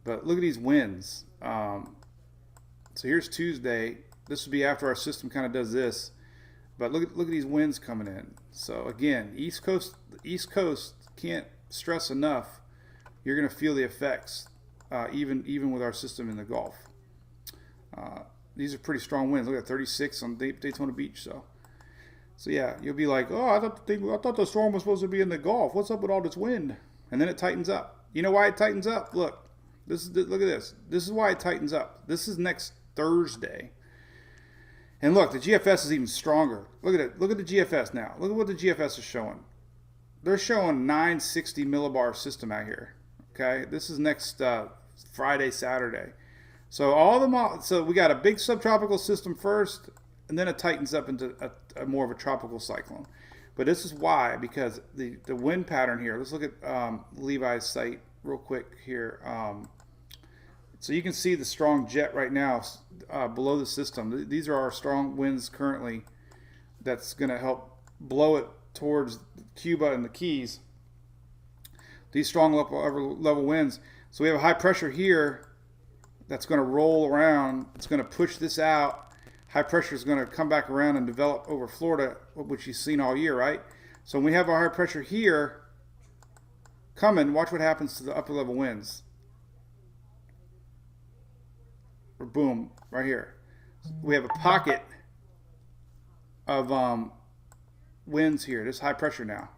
But look at these winds. So here's Tuesday. This would be after our system kind of does this. But look at these winds coming in. So again, East Coast can't stress enough. You're going to feel the effects, even with our system in the Gulf. These are pretty strong winds. Look at 36 on Daytona Beach. So yeah, you'll be like, oh, I thought the storm was supposed to be in the Gulf. What's up with all this wind? And then it tightens up. You know why it tightens up? Look at this. This is why it tightens up. This is next Thursday. And look, the GFS is even stronger. Look at it. Look at the GFS now. Look at what the GFS is showing. They're showing 960 millibar system out here. Okay, this is next Friday, Saturday. So so we got a big subtropical system first, and then it tightens up into a more of a tropical cyclone. But this is why, because the wind pattern here. Let's look at Levi's site real quick here. So you can see the strong jet right now below the system. These are our strong winds currently. That's going to help blow it towards Cuba and the Keys. These strong upper level winds. So we have a high pressure here that's going to roll around. It's going to push this out. High pressure is going to come back around and develop over Florida, which you've seen all year, right? So when we have our high pressure here coming, watch what happens to the upper level winds. Or boom, right here. We have a pocket of winds here. This is high pressure now.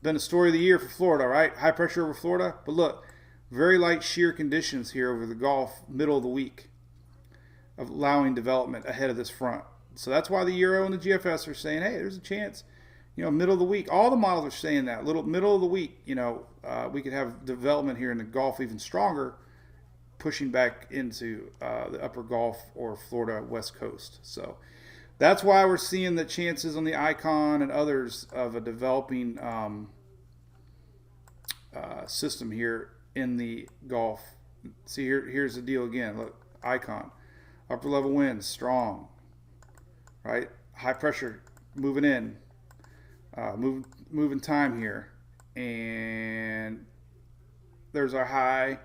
Been a story of the year for Florida, right? High pressure over Florida. But look, very light shear conditions here over the Gulf, middle of the week, of allowing development ahead of this front. So that's why the Euro and the GFS are saying, hey, there's a chance, middle of the week. All the models are saying that. Middle of the week, we could have development here in the Gulf even stronger, pushing back into the upper Gulf or Florida West Coast. So that's why we're seeing the chances on the Icon and others of a developing system here in the Gulf. See, here's the deal again. Look, Icon, upper level winds, strong, right? High pressure moving in, moving time here, and there's our high.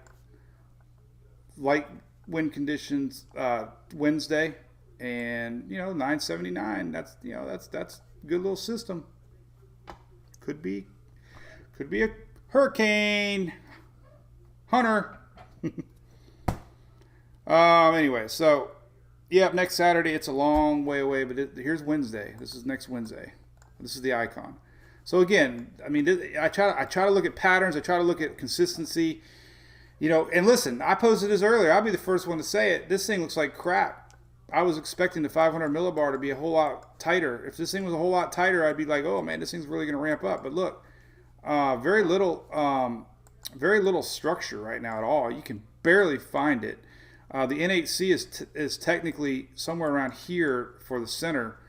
Light wind conditions Wednesday, and 979. That's that's a good little system. Could be a hurricane, Hunter. Anyway, so next Saturday. It's a long way away, but here's Wednesday. This is next Wednesday. This is the Icon. So again, I mean, I try to look at patterns. I try to look at consistency. And listen, I posted this earlier. I'll be the first one to say it. This thing looks like crap. I was expecting the 500 millibar to be a whole lot tighter. If this thing was a whole lot tighter, I'd be like, oh man, this thing's really going to ramp up. But look, very little structure right now at all. You can barely find it. The Nhc is technically somewhere around here for the center,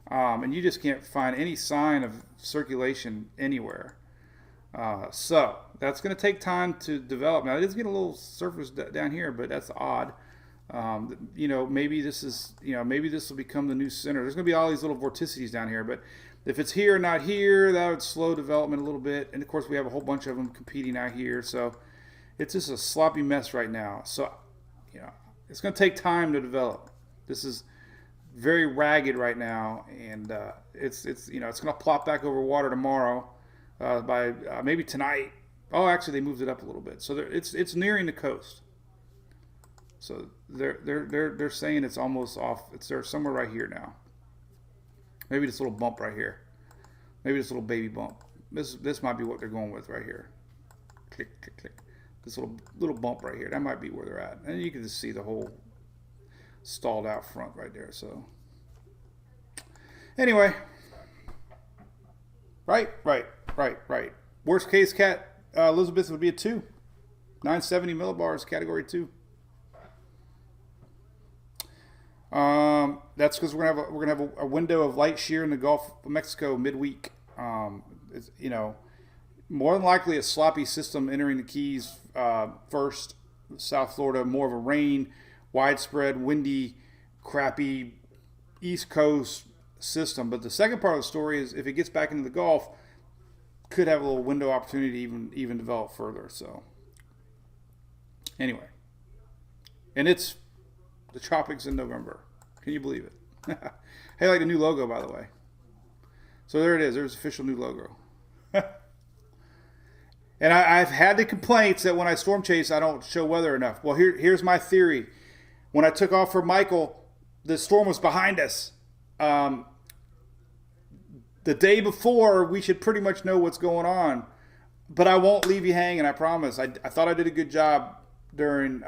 and you just can't find any sign of circulation anywhere. So that's going to take time to develop. Now it is getting a little surface down here, but that's odd. Maybe this is, maybe this will become the new center. There's going to be all these little vorticities down here, but if it's here, not here, that would slow development a little bit. And of course, we have a whole bunch of them competing out here, so it's just a sloppy mess right now. So, it's going to take time to develop. This is very ragged right now, and it's going to plop back over water tomorrow. By maybe tonight. Oh, actually, they moved it up a little bit, so it's nearing the coast. So they're saying it's almost off. They're somewhere right here now. Maybe this little bump right here. Maybe this little baby bump. This might be what they're going with right here. Click, click, click. This little bump right here. That might be where they're at, and you can just see the whole stalled out front right there. So anyway. Right. Worst case, Elizabeth would be a 2. 970 millibars, category 2. That's because we're gonna have a window of light shear in the Gulf of Mexico midweek. It's, more than likely a sloppy system entering the Keys first. South Florida, more of a rain, widespread, windy, crappy East Coast system. But the second part of the story is if it gets back into the Gulf, could have a little window opportunity to even develop further. So anyway, and it's the tropics in November. Can you believe it? Hey, I like the new logo, by the way. So there it is. There's official new logo. And I've had the complaints that when I storm chase, I don't show weather enough. Well, here's my theory. When I took off for Michael, the storm was behind us. The day before, we should pretty much know what's going on. But I won't leave you hanging, I promise. I thought I did a good job during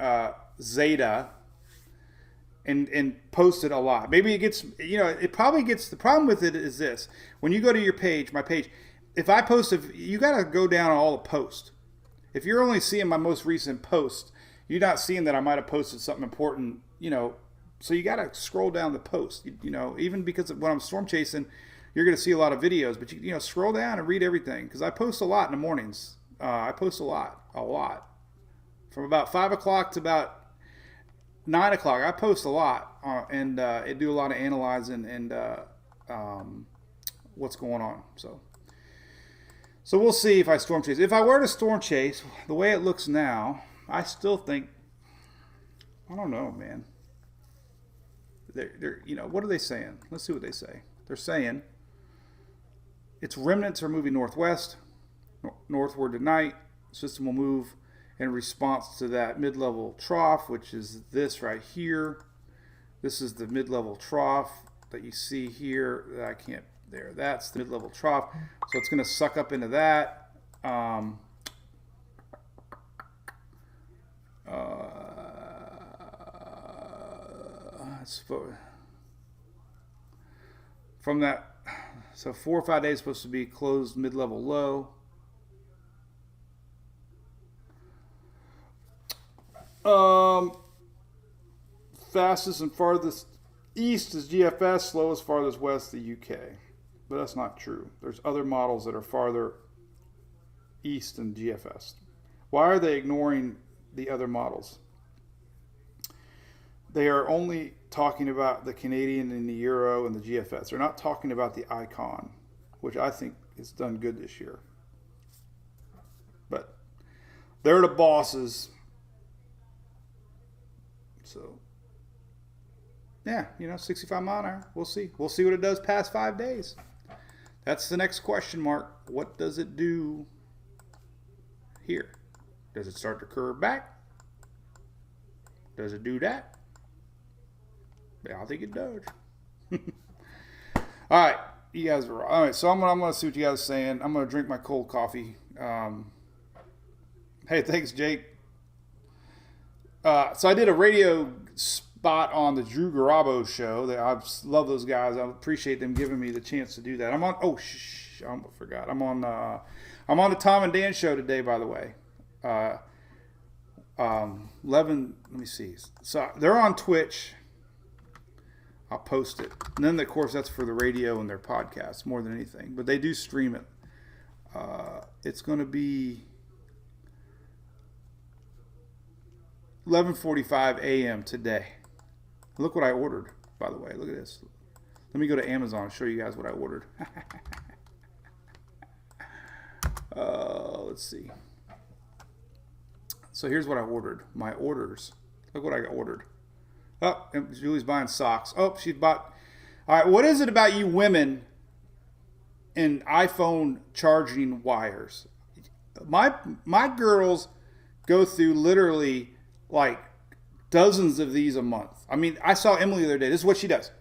Zeta and posted a lot. Maybe it gets, it probably gets, the problem with it is this. When you go to your page, my page, if I post, you got to go down on all the posts. If you're only seeing my most recent post, you're not seeing that I might have posted something important, so you got to scroll down the post, even because when I'm storm chasing, you're going to see a lot of videos, but you scroll down and read everything because I post a lot in the mornings. I post a lot, from about 5 o'clock to about 9 o'clock. I post a lot and I do a lot of analyzing and what's going on. So we'll see if I storm chase. If I were to storm chase, the way it looks now, I still think, I don't know, man. They're what are they saying? Let's see what they say. They're saying its remnants are moving northwest, northward tonight. System will move in response to that mid-level trough, which is this right here. This is the mid-level trough that you see here. I can't. There, that's the mid-level trough. So it's going to suck up into that. From that, so 4 or 5 days supposed to be closed mid-level low. Fastest and farthest east is GFS, slowest farthest west the UK. But that's not true. There's other models that are farther east than GFS. Why are they ignoring the other models? They are only talking about the Canadian and the Euro and the GFS. They're not talking about the Icon, which I think has done good this year. But they're the bosses. So, yeah, 65 mile an hour. We'll see. We'll see what it does past 5 days. That's the next question mark. What does it do here? Does it start to curve back? Does it do that? Yeah, I think it does. All right, you guys are all right. So I'm gonna see what you guys are saying. I'm gonna drink my cold coffee. Hey, thanks, Jake. So I did a radio spot on the Drew Garabo show. I love those guys. I appreciate them giving me the chance to do that. I'm on. Oh, I forgot. I'm on the Tom and Dan show today, by the way. 11. Let me see. So they're on Twitch. I'll post it. And then, of course, that's for the radio and their podcast more than anything. But they do stream it. It's going to be 11:45 a.m. today. Look what I ordered, by the way. Look at this. Let me go to Amazon and show you guys what I ordered. Let's see. So here's what I ordered. My orders. Look what I ordered. Oh, Julie's buying socks. Oh, she bought. All right, what is it about you women and iPhone charging wires? My girls go through literally like dozens of these a month. I mean, I saw Emily the other day. This is what she does.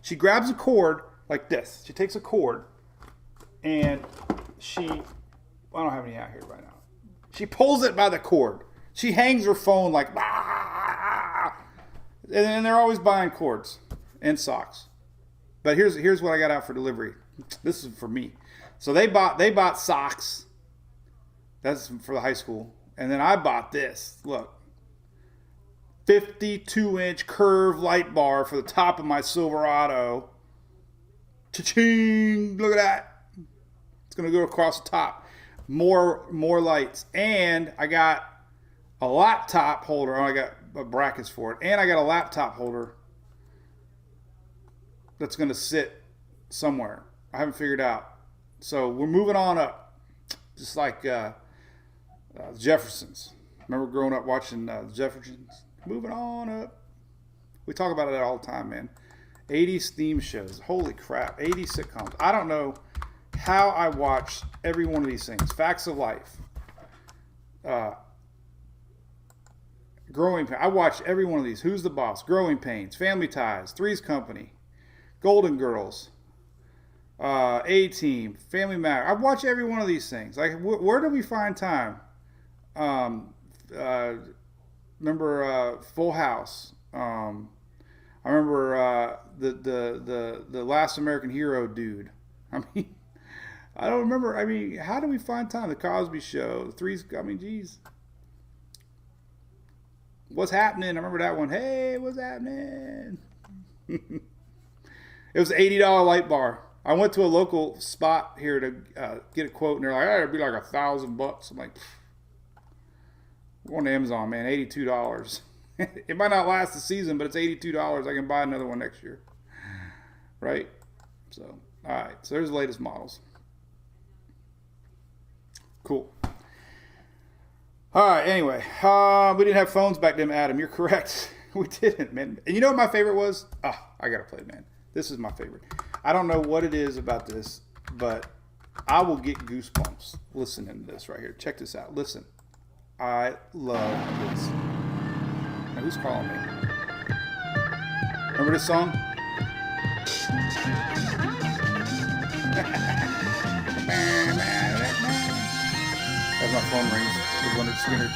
She grabs a cord like this. She takes a cord and I don't have any out here right now. She pulls it by the cord. She hangs her phone like, and then they're always buying cords and socks. But here's what I got out for delivery. This is for me. So they bought socks. That's for the high school. And then I bought this. Look. 52-inch curved light bar for the top of my Silverado. Cha-ching! Look at that. It's going to go across the top. More lights. And I got a laptop holder. Oh, I got brackets for it. And I got a laptop holder that's going to sit somewhere. I haven't figured out. So we're moving on up. Just like the Jeffersons. Remember growing up watching the Jeffersons? Moving on up. We talk about it all the time, man. 80s theme shows. Holy crap. 80s sitcoms. I don't know how I watched every one of these things. Facts of Life. Growing Pains. I watched every one of these. Who's the Boss? Growing Pains. Family Ties. Three's Company. Golden Girls. A-Team. Family Matter. I watch every one of these things. Like, where do we find time? Remember Full House. I remember the Last American Hero dude. I mean, I don't remember. I mean, how do we find time? The Cosby Show. Geez. What's happening? I remember that one. Hey, what's happening? It was an $80 light bar. I went to a local spot here to get a quote, and they're like, it'd be like $1,000. I'm like, we're on Amazon, man. $82. It might not last the season, but it's $82. I can buy another one next year. Right? So, all right. So there's the latest models. Cool. All right. Anyway, we didn't have phones back then, Adam. You're correct. We didn't, man. And you know what my favorite was? I got to play, man. This is my favorite. I don't know what it is about this, but I will get goosebumps listening to this right here. Check this out. Listen. I love this. Now, who's calling me? Remember this song? As my phone rings, with Leonard Skinner.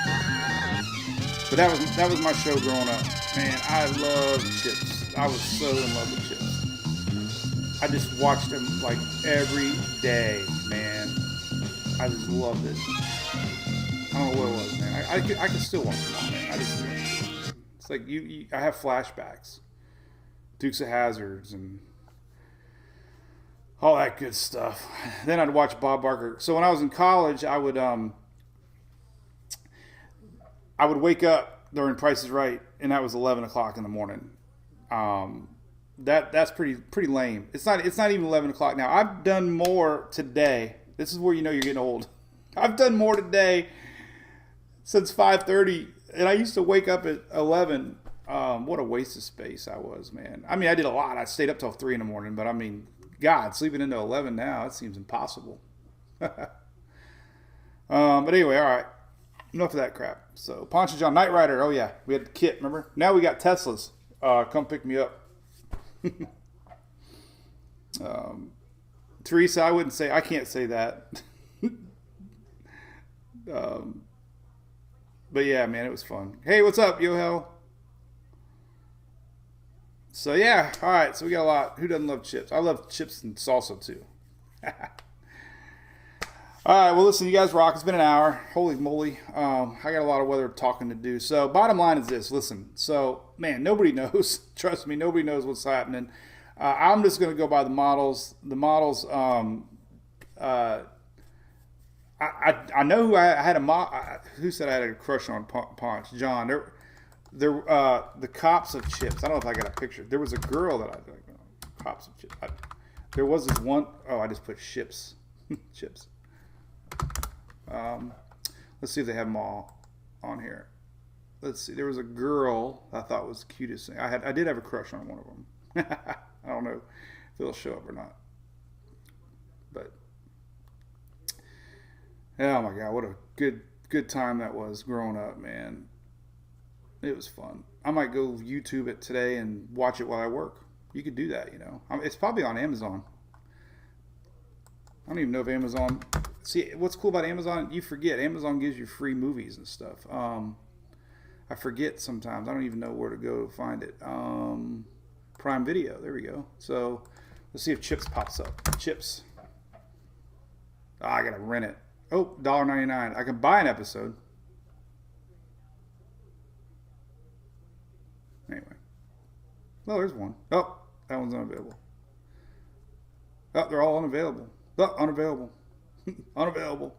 But that was my show growing up. Man, I love Chips. I was so in love with Chips. I just watched them like every day, man. I just loved it. I don't know what it was, man. I can still watch them all, man. It's like I have flashbacks. Dukes of Hazzards and all that good stuff. Then I'd watch Bob Barker. So when I was in college, I would wake up during Price is Right, and that was 11 o'clock in the morning. That's pretty lame. It's not even 11 o'clock now. I've done more today. This is where you know you're getting old. I've done more today since 5:30, and I used to wake up at 11. What a waste of space I was, man. I mean, I did a lot. I stayed up till 3 in the morning, but I mean, God, sleeping into 11 now, it seems impossible. But anyway, all right. Enough of that crap. So, Poncho John, Knight Rider. Oh, yeah. We had the kit, remember? Now we got Teslas. Come pick me up. Teresa, I can't say that. But yeah, man, it was fun. Hey, what's up, Yo-Hell? So yeah, all right. So we got a lot. Who doesn't love chips? I love chips and salsa too. All right. Well, listen, you guys rock. It's been an hour. Holy moly. I got a lot of weather talking to do. So bottom line is this. Listen. So man, nobody knows. Trust me, nobody knows what's happening. I'm just gonna go by the models. The models. I know who I had who said I had a crush on Ponch? John. The cops of chips. I don't know if I got a picture. There was a girl that I like. Cops of chips. There was this one. Oh, I just put ships. Chips. Let's see if they have them all on here. Let's see. There was a girl I thought was the cutest thing. I did have a crush on one of them. I don't know if it'll show up or not. But oh my God, what a good time that was growing up, man. It was fun. I might go YouTube it today and watch it while I work. You could do that, you know. It's probably on Amazon. I don't even know if Amazon... See, what's cool about Amazon, you forget. Amazon gives you free movies and stuff. I forget sometimes. I don't even know where to go to find it. Prime Video. There we go. So, let's see if Chips pops up. Chips. I got to rent it. Oh, $1.99. I can buy an episode. Anyway. Oh, there's one. Oh, that one's unavailable. Oh, they're all unavailable. Oh, unavailable. Unavailable.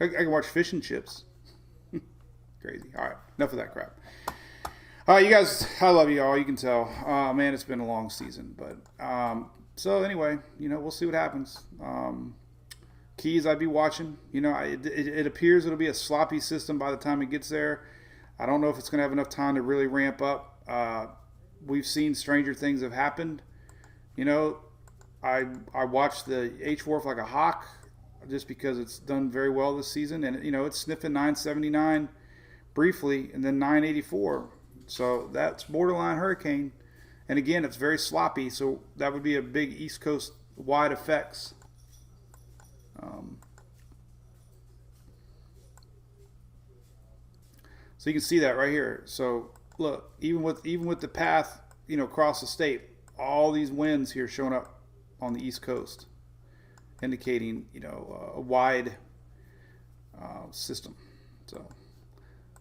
I can watch Fish and Chips. Crazy. All right, enough of that crap. All right, you guys, I love you all. You can tell. Man, it's been a long season. But so anyway, we'll see what happens. Keys, I'd be watching. It appears it'll be a sloppy system by the time it gets there. I don't know if it's going to have enough time to really ramp up. We've seen stranger things have happened. I watched the H-Wharf like a hawk just because it's done very well this season. And, it's sniffing 979 briefly and then 984. So that's borderline hurricane. And again, it's very sloppy. So that would be a big East Coast wide effects. So you can see that right here. So look, even with the path, across the state, all these winds here showing up on the East Coast, indicating a wide system. So,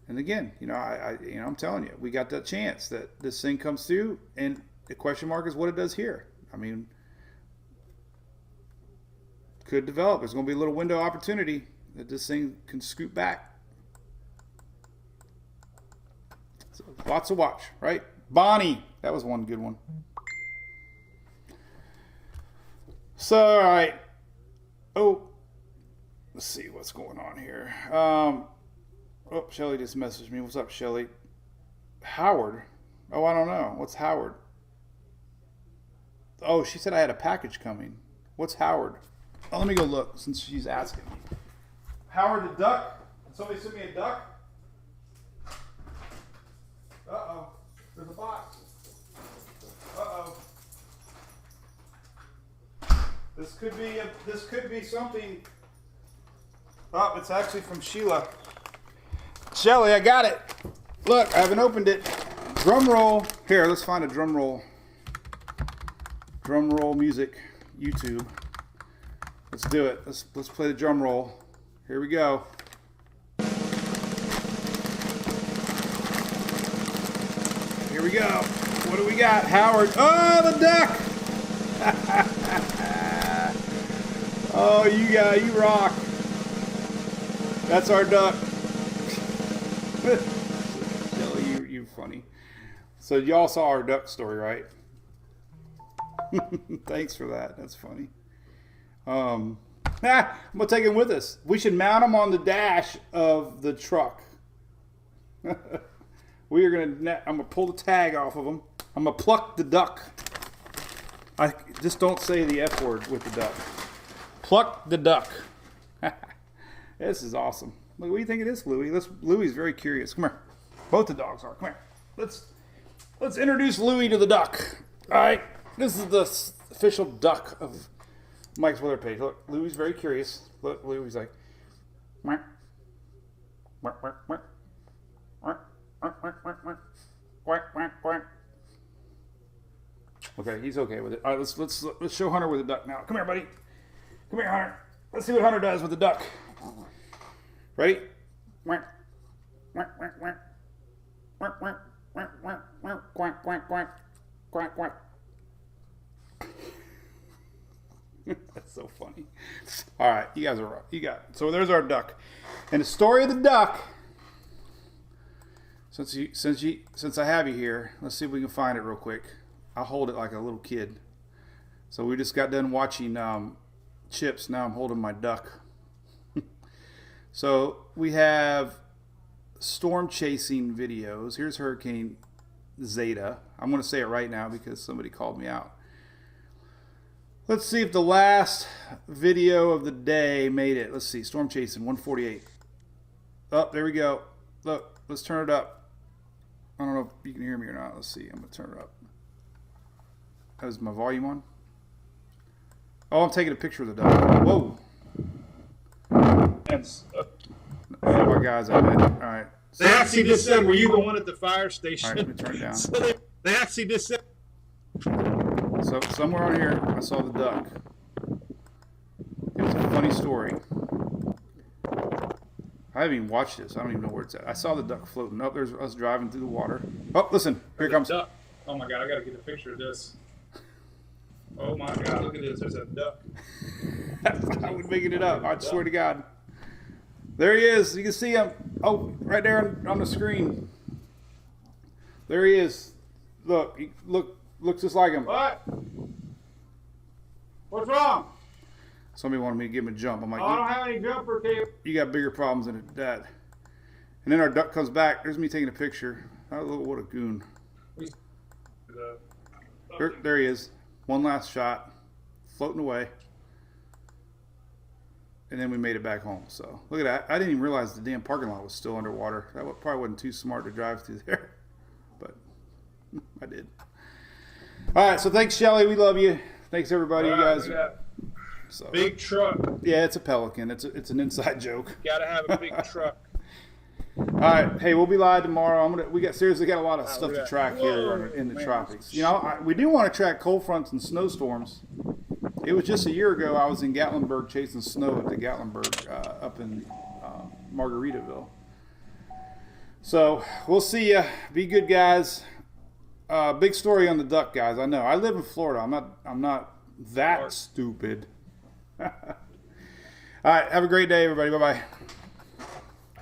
and again, I'm telling you, we got that chance that this thing comes through, and the question mark is what it does here. I mean, could develop. There's going to be a little window of opportunity that this thing can scoot back. So, lots to watch, right? Bonnie, that was one good one. So, all right. Oh, let's see what's going on here. Shelly just messaged me. What's up, Shelly? Howard. Oh, I don't know. What's Howard? Oh, she said I had a package coming. What's Howard? Oh, let me go look since she's asking me. Howard the duck? Did somebody send me a duck? Uh-oh. There's a box. Uh-oh. This could be something. Oh, it's actually from Sheila. Shelly, I got it. Look, I haven't opened it. Drum roll. Here, let's find a drum roll. Drum roll music. YouTube. Let's do it. Let's play the drum roll. Here we go. Here we go. What do we got? Howard. Oh, the duck. Oh, you rock. That's our duck. Shelly, you funny. So y'all saw our duck story, right? Thanks for that. That's funny. I'm gonna take him with us. We should mount him on the dash of the truck. I'm gonna pull the tag off of him. I'm gonna pluck the duck. I just don't say the F word with the duck. Pluck the duck. This is awesome. Look, what do you think of this, Louie? Louie's very curious. Come here. Both the dogs are. Come here. Let's introduce Louie to the duck. All right. This is the official duck of Mike's weather page. Look, Louie's very curious. Look, Louie's like, quack, quack, quack, quack, quack, quack, quack, quack, quack, quack, quack. Okay, he's okay with it. All right, let's show Hunter with the duck now. Come here, buddy. Come here, Hunter. Let's see what Hunter does with the duck. Ready? Quack, quack, quack, quack, quack, quack, quack, quack, quack, quack, quack, quack, quack. That's so funny. All right, you guys are right. You got it. So there's our duck, and the story of the duck. Since I have you here, let's see if we can find it real quick. I'll hold it like a little kid. So we just got done watching Chips. Now I'm holding my duck. So we have storm chasing videos. Here's Hurricane Zeta. I'm going to say it right now because somebody called me out. Let's see if the last video of the day made it. Let's see. Storm chasing 148. Oh, there we go. Look, let's turn it up. I don't know if you can hear me or not. Let's see. I'm going to turn it up. Is my volume on? Oh, I'm taking a picture of the dog. Whoa. That's my guys I met. All right. They actually just said, were you the one at the fire station? All right, let me turn it down. So they actually just said. So somewhere on here, I saw the duck. It was a funny story. I haven't even watched this. I don't even know where it's at. I saw the duck floating up. There's us driving through the water. Oh, listen. Here it comes. Duck. Oh my God, I gotta get a picture of this. Oh my God, look at this. There's a duck. I was making it up. I swear to God. There he is. You can see him. Oh, right there on the screen. There he is. Look, looks just like him. What? What's wrong? Somebody wanted me to give him a jump. I'm like, I don't have any jumper tape. you got bigger problems than that. And then our duck comes back. There's me taking a picture. What a goon. There he is. One last shot. Floating away. And then we made it back home. So look at that. I didn't even realize the damn parking lot was still underwater. That probably wasn't too smart to drive through there. But I did. All right. So thanks, Shelly. We love you. Thanks, everybody. You guys. So, Big truck. yeah, it's a Pelican. It's an inside joke. Gotta have a big truck. All right, hey, we'll be live tomorrow. We got a lot of stuff to track here in the tropics. You know, we do want to track cold fronts and snowstorms. It was just a year ago I was in Gatlinburg chasing snow at the Gatlinburg up in Margaritaville. So we'll see ya. Be good, guys. Big story on the duck, guys. I know. I live in Florida. I'm not that stupid. All right, have a great day, everybody. Bye bye.